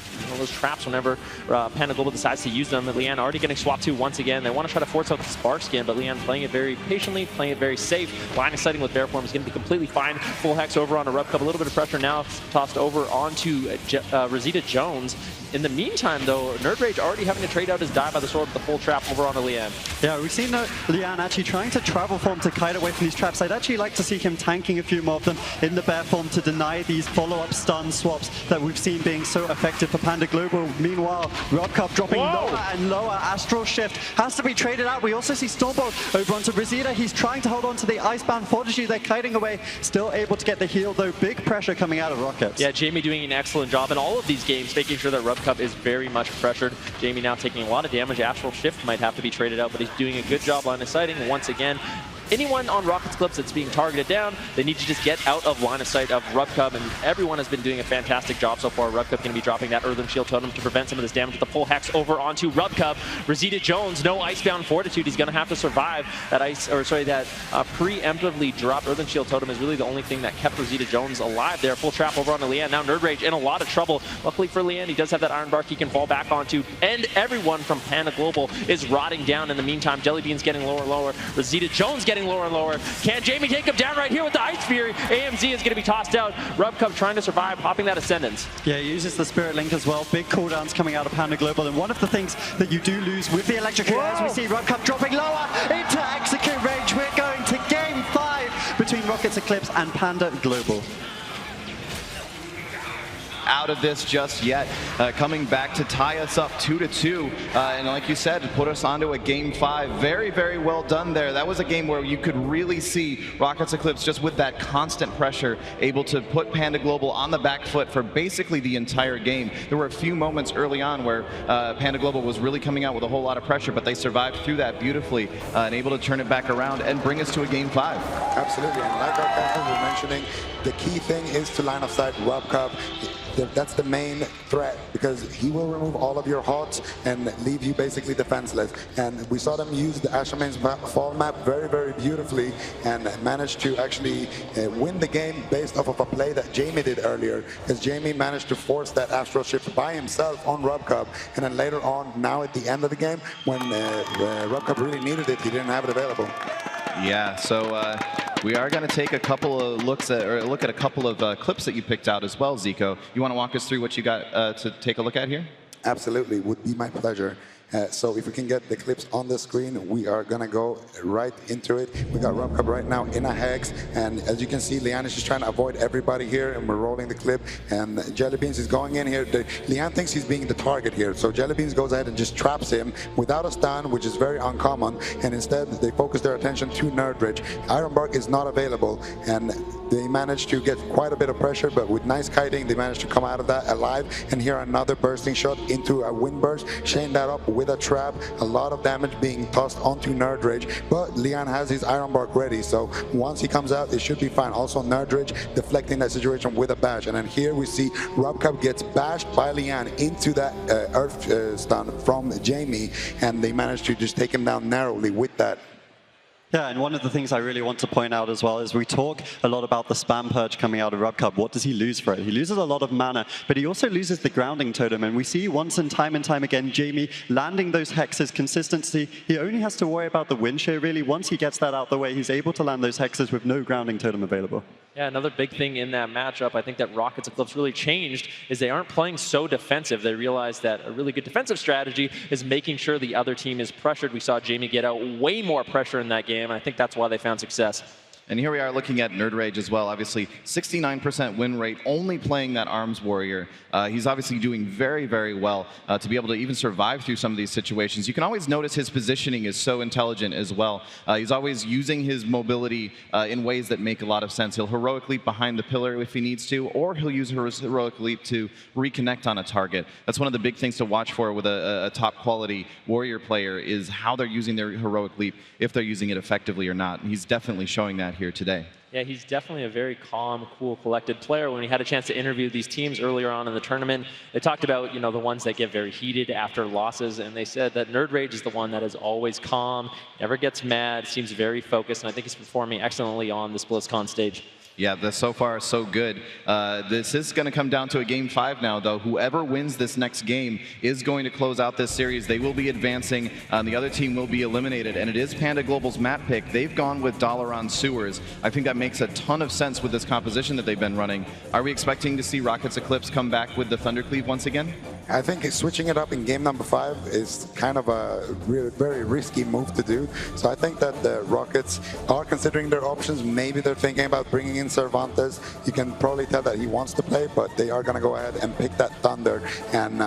traps whenever Panda Global decides to use them. And Leanne already getting swapped to once again. They want to try to force out the Spark Skin, but Leanne playing it very patiently, playing it very safe. Line of sighting with Bear Form is going to be completely fine. Full Hex over on a RubCup. A little bit of pressure now tossed over onto Rosita Jones. In the meantime, though, Nerd Rage already having to trade out his Die by the Sword with the full trap over onto Leanne. Yeah, we've seen Leanne actually trying to travel form to kite away from these traps. I'd actually like to see him tanking a few more of them in the Bear Form to deny these follow-up stun swaps that we've seen being so effective for Panda Global. Meanwhile, RubCub dropping lower and lower. Astral Shift has to be traded out. We also see Stormbolt over onto Brazida. He's trying to hold on to the Icebound Fortitude. They're kiting away. Still able to get the heal, though. Big pressure coming out of Rockets. Yeah, Jamie doing an excellent job in all of these games, making sure that RubCub is very much pressured. Jamie now taking a lot of damage. Astral Shift might have to be traded out, but he's doing a good job line of sighting once again. Anyone on Rockets Eclipse that's being targeted down, they need to just get out of line of sight of RubCub, and everyone has been doing a fantastic job so far. RubCub going to be dropping that Earthen Shield Totem to prevent some of this damage with the full Hex over onto RubCub. Rosita Jones, no Icebound Fortitude. He's going to have to survive that preemptively dropped Earthen Shield Totem is really the only thing that kept Rosita Jones alive there. Full trap over onto Leanne. Now Nerd Rage in a lot of trouble. Luckily for Leanne, he does have that Iron Bark he can fall back onto, and everyone from Panda Global is rotting down in the meantime. Jellybean's getting lower and lower. Rosita Jones getting lower and lower. Can Jamie take him down right here with the Ice Fury? AMZ is going to be tossed out. RubCub trying to survive, popping that Ascendance. Yeah, he uses the Spirit Link as well. Big cooldowns coming out of Panda Global. And one of the things that you do lose with the Electric Air, as we see RubCub dropping lower into Execute Range. We're going to Game 5 between Rockets Eclipse and Panda Global. Out of this just yet, coming back to tie us up 2-2, and like you said, put us onto a Game 5. Very, very well done there. That was a game where you could really see Rockets Eclipse just with that constant pressure, able to put Panda Global on the back foot for basically the entire game. There were a few moments early on where Panda Global was really coming out with a whole lot of pressure, but they survived through that beautifully and able to turn it back around and bring us to a Game 5. Absolutely, and like our captain was mentioning, the key thing is to line of sight RubCub. That's the main threat, because he will remove all of your HOTS and leave you basically defenseless. And we saw them use the Ashamane's fall map very, very beautifully and managed to actually win the game based off of a play that Jamie did earlier, as Jamie managed to force that Astral Shift by himself on RubCub. And then later on, now at the end of the game, when RubCub really needed it, he didn't have it available. Yeah, so we are going to take a couple of looks at, or look at a couple of clips that you picked out as well, Zico. You want to walk us through what you got to take a look at here? Absolutely, would be my pleasure. So if we can get the clips on the screen, we are going to go right into it. We got RubCub right now in a Hex, and as you can see, Leanne is just trying to avoid everybody here, and we're rolling the clip, and Jellybeans is going in here. Leanne thinks he's being the target here, so Jellybeans goes ahead and just traps him without a stun, which is very uncommon, and instead they focus their attention to Nerd Rage. Iron Bark is not available, and they managed to get quite a bit of pressure, but with nice kiting, they managed to come out of that alive, and here another bursting shot into a wind burst, chain that up with a trap, a lot of damage being tossed onto Nerd Rage, but Leon has his Iron Bark ready, so once he comes out, it should be fine. Also Nerd Rage deflecting that situation with a bash, and then here we see RubCub gets bashed by Leon into that Earth stun from Jamie, and they managed to just take him down narrowly with that. Yeah, and one of the things I really want to point out as well is we talk a lot about the spam purge coming out of RubCub. What does he lose for it? He loses a lot of mana, but he also loses the grounding totem. And we see once and time again, Jamie landing those hexes consistency. He only has to worry about the wind shear, really. Once he gets that out the way, he's able to land those hexes with no grounding totem available. Yeah, another big thing in that matchup, I think that Rockets Eclipse really changed, is they aren't playing so defensive. They realized that a really good defensive strategy is making sure the other team is pressured. We saw Jamie get out way more pressure in that game, and I think that's why they found success. And here we are looking at Nerd Rage as well. Obviously, 69% win rate, only playing that Arms Warrior. He's obviously doing very, very well to be able to even survive through some of these situations. You can always notice his positioning is so intelligent as well. He's always using his mobility in ways that make a lot of sense. He'll heroic leap behind the pillar if he needs to, or he'll use heroic leap to reconnect on a target. That's one of the big things to watch for with a top quality Warrior player, is how they're using their heroic leap, if they're using it effectively or not. And he's definitely showing that here today. Yeah, he's definitely a very calm, cool, collected player. When we had a chance to interview these teams earlier on in the tournament, they talked about, you know, the ones that get very heated after losses, and they said that Nerd Rage is the one that is always calm, never gets mad, seems very focused, and I think he's performing excellently on this BlizzCon stage. Yeah, so far so good. This is going to come down to a Game 5 now, though. Whoever wins this next game is going to close out this series. They will be advancing, the other team will be eliminated, and it is Panda Global's map pick. They've gone with Dalaran Sewers. I think that makes a ton of sense with this composition that they've been running. Are we expecting to see Rockets Eclipse come back with the Thundercleave once again? I think switching it up in game number 5 is kind of a really, very risky move to do. So I think that the Rockets are considering their options. Maybe they're thinking about bringing in playing Cervantes. You can probably tell that he wants to play, but they are going to go ahead and pick that Thunder. And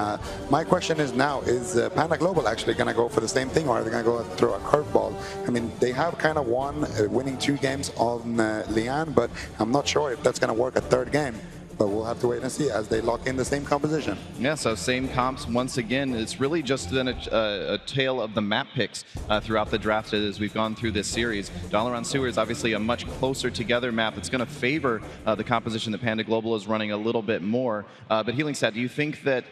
my question is now, is Panda Global actually going to go for the same thing, or are they going to go through a curveball? I mean, they have kind of won, winning 2 games on Lian, but I'm not sure if that's going to work a 3rd game. But we'll have to wait and see as they lock in the same composition. Yeah, so same comps once again. It's really just then a tale of the map picks throughout the draft as we've gone through this series. Dalaran Sewers obviously a much closer together map that's going to favor the composition that Panda Global is running a little bit more. But HealingStat, do you think that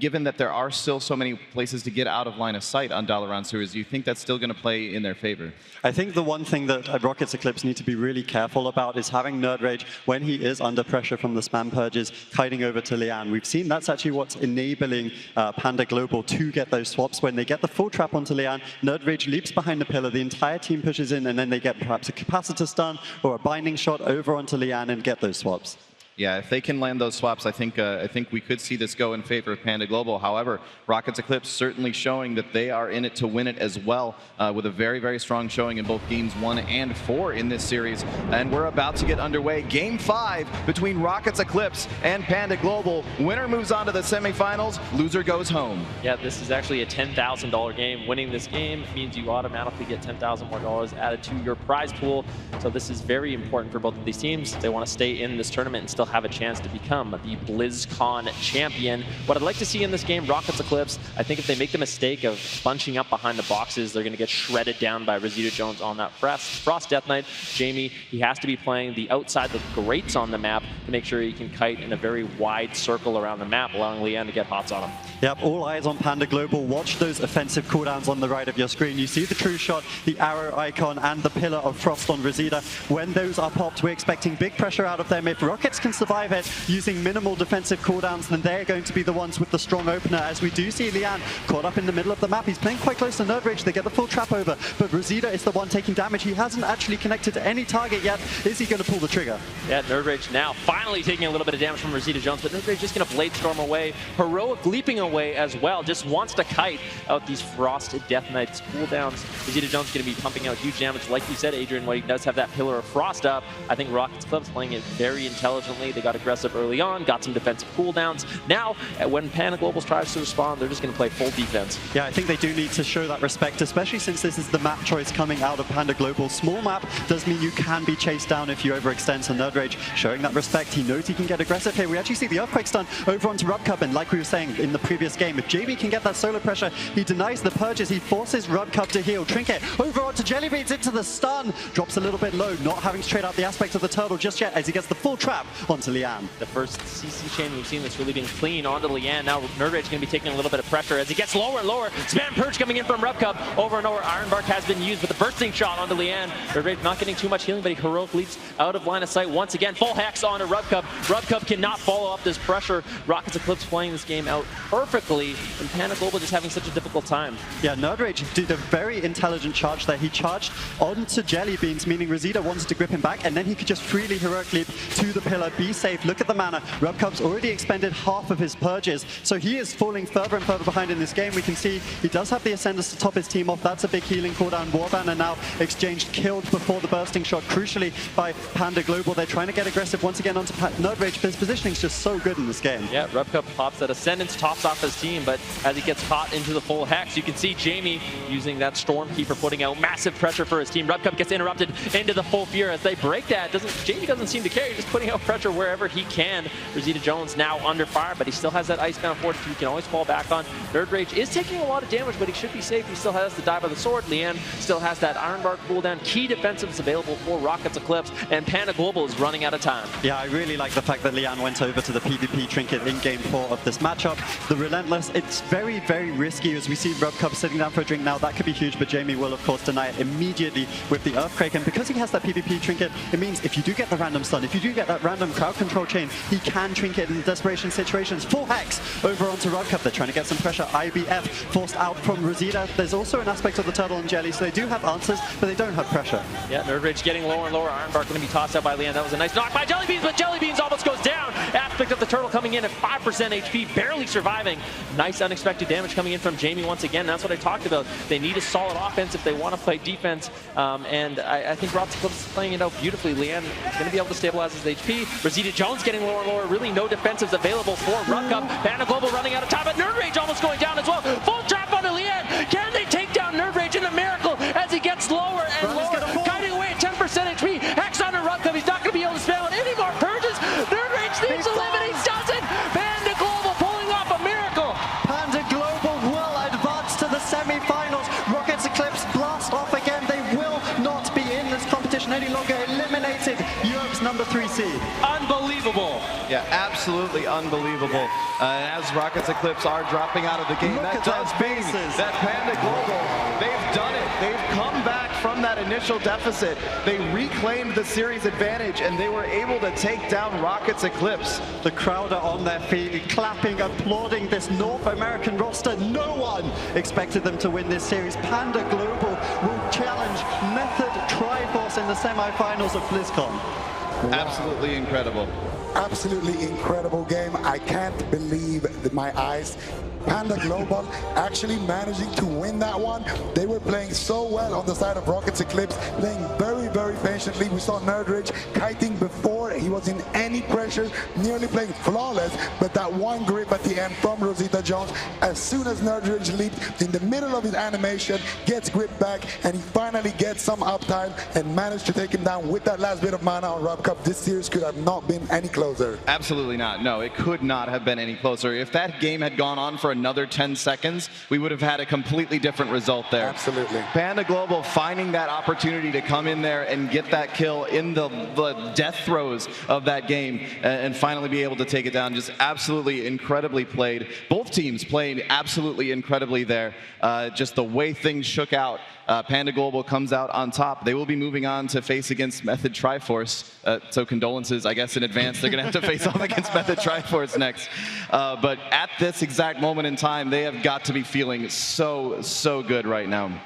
given that there are still so many places to get out of line of sight on Dalaran Sewers, do you think that's still going to play in their favor? I think the one thing that Rocket's Eclipse need to be really careful about is having Nerd Rage, when he is under pressure from the spam purges, kiting over to Lian. We've seen that's actually what's enabling Panda Global to get those swaps. When they get the full trap onto Lian, Nerd Rage leaps behind the pillar, the entire team pushes in, and then they get perhaps a capacitor stun or a binding shot over onto Lian and get those swaps. Yeah, if they can land those swaps, I think we could see this go in favor of Panda Global. However, Rocket's Eclipse certainly showing that they are in it to win it as well, with a very, very strong showing in both games 1 and 4 in this series. And we're about to get underway. Game 5 between Rocket's Eclipse and Panda Global. Winner moves on to the semifinals. Loser goes home. Yeah, this is actually a $10,000 game. Winning this game means you automatically get $10,000 more added to your prize pool. So this is very important for both of these teams. They want to stay in this tournament and still have a chance to become the BlizzCon champion. What I'd like to see in this game, Rocket's Eclipse, I think if they make the mistake of bunching up behind the boxes, they're going to get shredded down by Rosita Jones on that Frost Death Knight. Jamie, he has to be playing the outside the grates on the map to make sure he can kite in a very wide circle around the map, allowing Lian to get hots on him. Yep, all eyes on Panda Global. Watch those offensive cooldowns on the right of your screen. You see the true shot, the arrow icon, and the pillar of frost on Rosita. When those are popped, we're expecting big pressure out of them. If Rockets can survive it using minimal defensive cooldowns, then they're going to be the ones with the strong opener, as we do see Lian caught up in the middle of the map. He's playing quite close to Nerd Rage. They get the full trap over, but Rosita is the one taking damage. He hasn't actually connected to any target yet. Is he going to pull the trigger? Yeah, Nerd Rage now finally taking a little bit of damage from Rosita Jones, but Nerd Rage just going to Blade Storm away. Heroic leaping away as well. Just wants to kite out these Frost Death Knight's cooldowns. Rosita Jones going to be pumping out huge damage. Like you said, Adrian, when he does have that Pillar of Frost up, I think Rocket's Eclipse playing it very intelligently. They got aggressive early on, got some defensive cooldowns. Now, when Panda Global tries to respond, they're just going to play full defense. Yeah, I think they do need to show that respect, especially since this is the map choice coming out of Panda Global. Small map does mean you can be chased down if you overextend, so Nerd Rage showing that respect. He knows he can get aggressive here. We actually see the Earthquake stun over onto Rubcup, and like we were saying in the previous game, if JB can get that solar pressure, he denies the purges, he forces Rubcup to heal. Trinket over onto Jellybeans into the stun, drops a little bit low, not having to trade out the aspect of the turtle just yet as he gets the full trap onto Lian. The first CC chain we've seen that's really been clean onto Lian. Now Nerd Rage going to be taking a little bit of pressure as he gets lower and lower. Spam Purge coming in from Rubcup. Over and over, Iron Bark has been used, but the bursting shot onto Lian. Nerd Rage not getting too much healing, but he heroic leaps out of line of sight once again. Full hex onto Rubcup. Rubcup cannot follow up this pressure. Rocket's Eclipse playing this game out perfectly, and Panda Global just having such a difficult time. Yeah, Nerd Rage did a very intelligent charge there. He charged onto Jellybeans, meaning Rosita wanted to grip him back, and then he could just freely heroic leap to the pillar, be safe. Look at the mana. Rubcup's already expended half of his purges, so he is falling further and further behind in this game. We can see he does have the Ascenders to top his team off. That's a big healing cooldown. Warbanner now exchanged, killed before the bursting shot, crucially by Panda Global. They're trying to get aggressive once again onto Nerd Rage. His positioning is just so good in this game. Yeah, Rubcup pops that Ascendance, tops off his team, but as he gets caught into the full hex, you can see Jamie using that Stormkeeper, putting out massive pressure for his team. Rubcup gets interrupted into the full fear as they break that. Jamie doesn't seem to care. He's just putting out pressure wherever he can. Rosita Jones now under fire, but he still has that Icebound Fortitude he can always fall back on. Nerd Rage is taking a lot of damage, but he should be safe. He still has the Dive of the Sword. Lian still has that Iron Bark cooldown. Key defensives available for Rocket's Eclipse, and Panda Global is running out of time. Yeah, I really like the fact that Lian went over to the PvP trinket in game 4 of this matchup. The Relentless, it's very, very risky as we see Rubcup sitting down for a drink now. That could be huge, but Jamie will, of course, deny it immediately with the Earthquake. And because he has that PvP trinket, it means if you do get the random stun, if you do get that random crowd control chain. He can trinket in desperation situations. Full Hex over onto Rubcup. They're trying to get some pressure. IBF forced out from Rosita. There's also an aspect of the Turtle and Jelly, so they do have answers, but they don't have pressure. Yeah, Nerd Rage getting lower and lower. Ironbark going to be tossed out by Leanne. That was a nice knock by Jellybeans, but Jellybeans almost goes down. Aspect of the Turtle coming in at 5% HP, barely surviving. Nice unexpected damage coming in from Jamie once again. That's what I talked about. They need a solid offense if they want to play defense, and I think Rob's playing it out beautifully. Leanne is going to be able to stabilize his HP. Rosita Jones getting lower and lower. Really no defensives available for Rubcup. Panda Global running out of time, but Nerd Rage almost going down as well. Full trap onto Leanne. Can they take down Nerd Rage in a miracle as he gets lower and lower, guiding away at 10% HP. Hex on Rubcup. He's not going to be able to spam out any more purges. Nerd Rage needs to live, and he doesn't. Panda Global pulling off a miracle. Panda Global will advance to the semi-finals. Rockets Eclipse blast off again. They will not be in this competition any longer. Eliminated Europe's number 3 seed. Unbelievable. Yeah, absolutely unbelievable. As Rockets Eclipse are dropping out of the game, that does mean that Panda Global, they've done it. They've come back from that initial deficit. They reclaimed the series advantage, and they were able to take down Rockets Eclipse. The crowd are on their feet, clapping, applauding this North American roster. No one expected them to win this series. Panda Global will challenge Method Triforce in the semi-finals of BlizzCon. Absolutely incredible. Absolutely incredible game. I can't believe my eyes. Panda Global actually managing to win that one. They were playing so well on the side of Rockets Eclipse, playing very, very patiently. We saw Nerd Rage kiting before he was in any pressure, nearly playing flawless, but that one grip at the end from Rosita Jones, as soon as Nerd Rage leaped in the middle of his animation, gets grip back, and he finally gets some uptime and managed to take him down with that last bit of mana on Rubcup. This series could have not been any closer. Absolutely not. No, it could not have been any closer. If that game had gone on for another 10 seconds, we would have had a completely different result there. Absolutely. Panda Global finding that opportunity to come in there and get that kill in the death throes of that game and finally be able to take it down. Just absolutely incredibly played. Both teams played absolutely incredibly there. Just the way things shook out. Panda Global comes out on top. They will be moving on to face against Method Triforce. So condolences, I guess, in advance. They're going to have to face off against Method Triforce next. But at this exact moment in time, they have got to be feeling so good right now. I mean,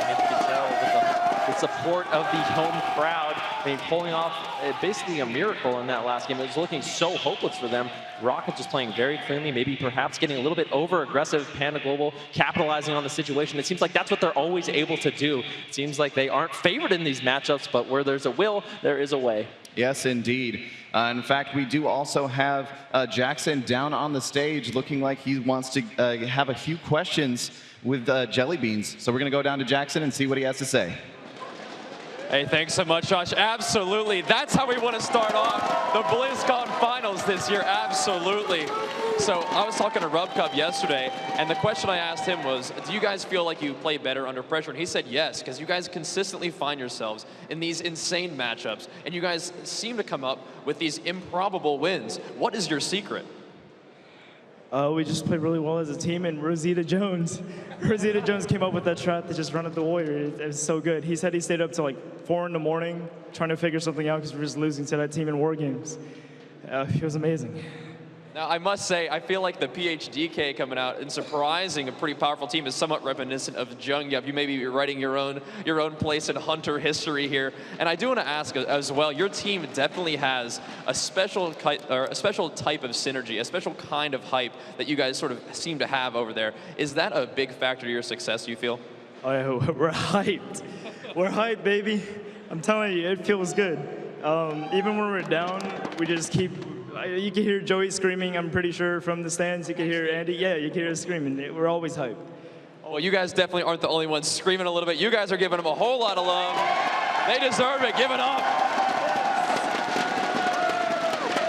you can tell with the support of the home crowd, I mean, pulling off basically a miracle in that last game. It was looking so hopeless for them. Rocket just playing very cleanly, maybe perhaps getting a little bit over-aggressive. Panda Global capitalizing on the situation. It seems like that's what they're always able to do. It seems like they aren't favored in these matchups, but where there's a will, there is a way. Yes, indeed. In fact, we do also have Jackson down on the stage looking like he wants to have a few questions with Jellybeans. So we're going to go down to Jackson and see what he has to say. Hey, thanks so much, Josh. Absolutely. That's how we want to start off the BlizzCon finals this year. Absolutely. So I was talking to Rubcup yesterday, and the question I asked him was, do you guys feel like you play better under pressure? And he said yes, because you guys consistently find yourselves in these insane matchups, and you guys seem to come up with these improbable wins. What is your secret? We just played really well as a team, and Rosita Jones came up with that strat to just run at the Warrior. It was so good. He said he stayed up till like 4 in the morning trying to figure something out because we were just losing to that team in War Games. It was amazing. Now, I must say, I feel like the PhDK coming out and surprising a pretty powerful team is somewhat reminiscent of Jungyup. You may be writing your own place in Hunter history here. And I do want to ask as well, your team definitely has a special type of synergy, a special kind of hype that you guys sort of seem to have over there. Is that a big factor to your success, you feel? Oh, yeah, we're hyped. We're hyped, baby. I'm telling you, it feels good. Even when we're down, we just keep... You can hear Joey screaming, I'm pretty sure, from the stands. You can hear Andy. Yeah, you can hear us screaming. We're always hyped. Well, you guys definitely aren't the only ones screaming a little bit. You guys are giving them a whole lot of love. They deserve it. Give it up.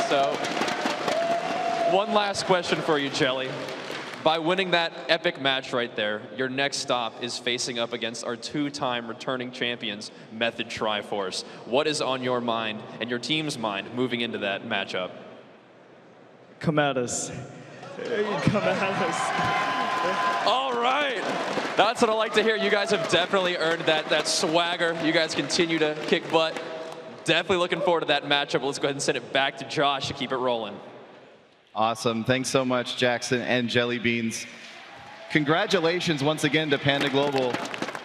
So, one last question for you, Jelly. By winning that epic match right there, your next stop is facing up against our 2-time returning champions, Method Triforce. What is on your mind and your team's mind moving into that matchup? Come at us. Come at us. All right. That's what I like to hear. You guys have definitely earned that swagger. You guys continue to kick butt. Definitely looking forward to that matchup. Let's go ahead and send it back to Josh to keep it rolling. Awesome. Thanks so much, Jackson and Jelly Beans. Congratulations once again to Panda Global.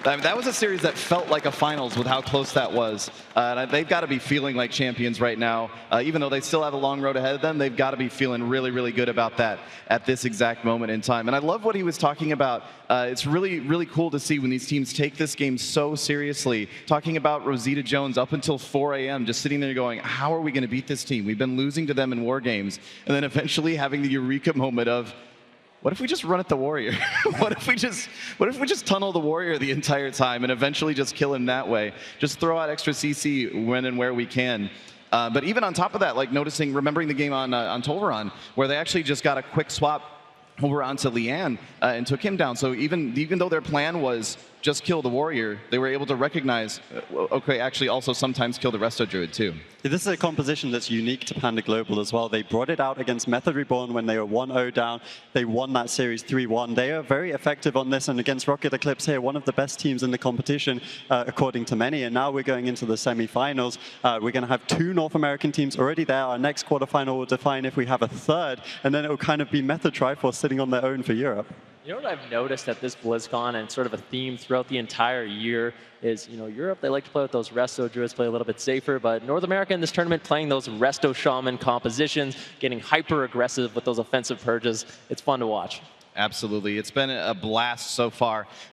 That was a series that felt like a finals with how close that was. And they've got to be feeling like champions right now. Even though they still have a long road ahead of them, they've got to be feeling really, really good about that at this exact moment in time. And I love what he was talking about. It's really, really cool to see when these teams take this game so seriously. Talking about Rosita Jones up until 4 a.m., just sitting there going, how are we going to beat this team? We've been losing to them in war games. And then eventually having the eureka moment of, what if we just run at the warrior? what if we just tunnel the warrior the entire time and eventually just kill him that way? Just throw out extra CC when and where we can. But even on top of that, like remembering the game on Tol'Viron, where they actually just got a quick swap over onto Leanne and took him down. So even though their plan was just kill the warrior, they were able to recognize, okay, actually also sometimes kill the resto druid too. Yeah, this is a composition that's unique to Panda Global as well. They brought it out against Method Reborn when they were 1-0 down. They won that series 3-1. They are very effective on this, and against Rocket Eclipse here, one of the best teams in the competition, according to many. And now we're going into the semifinals. We're going to have 2 North American teams already there. Our next quarterfinal will define if we have a third, and then it will kind of be Method Triforce sitting on their own for Europe. You know what I've noticed at this BlizzCon, and sort of a theme throughout the entire year, is Europe, they like to play with those resto druids, play a little bit safer, but North America in this tournament playing those resto shaman compositions, getting hyper aggressive with those offensive purges. It's fun to watch. Absolutely. It's been a blast so far.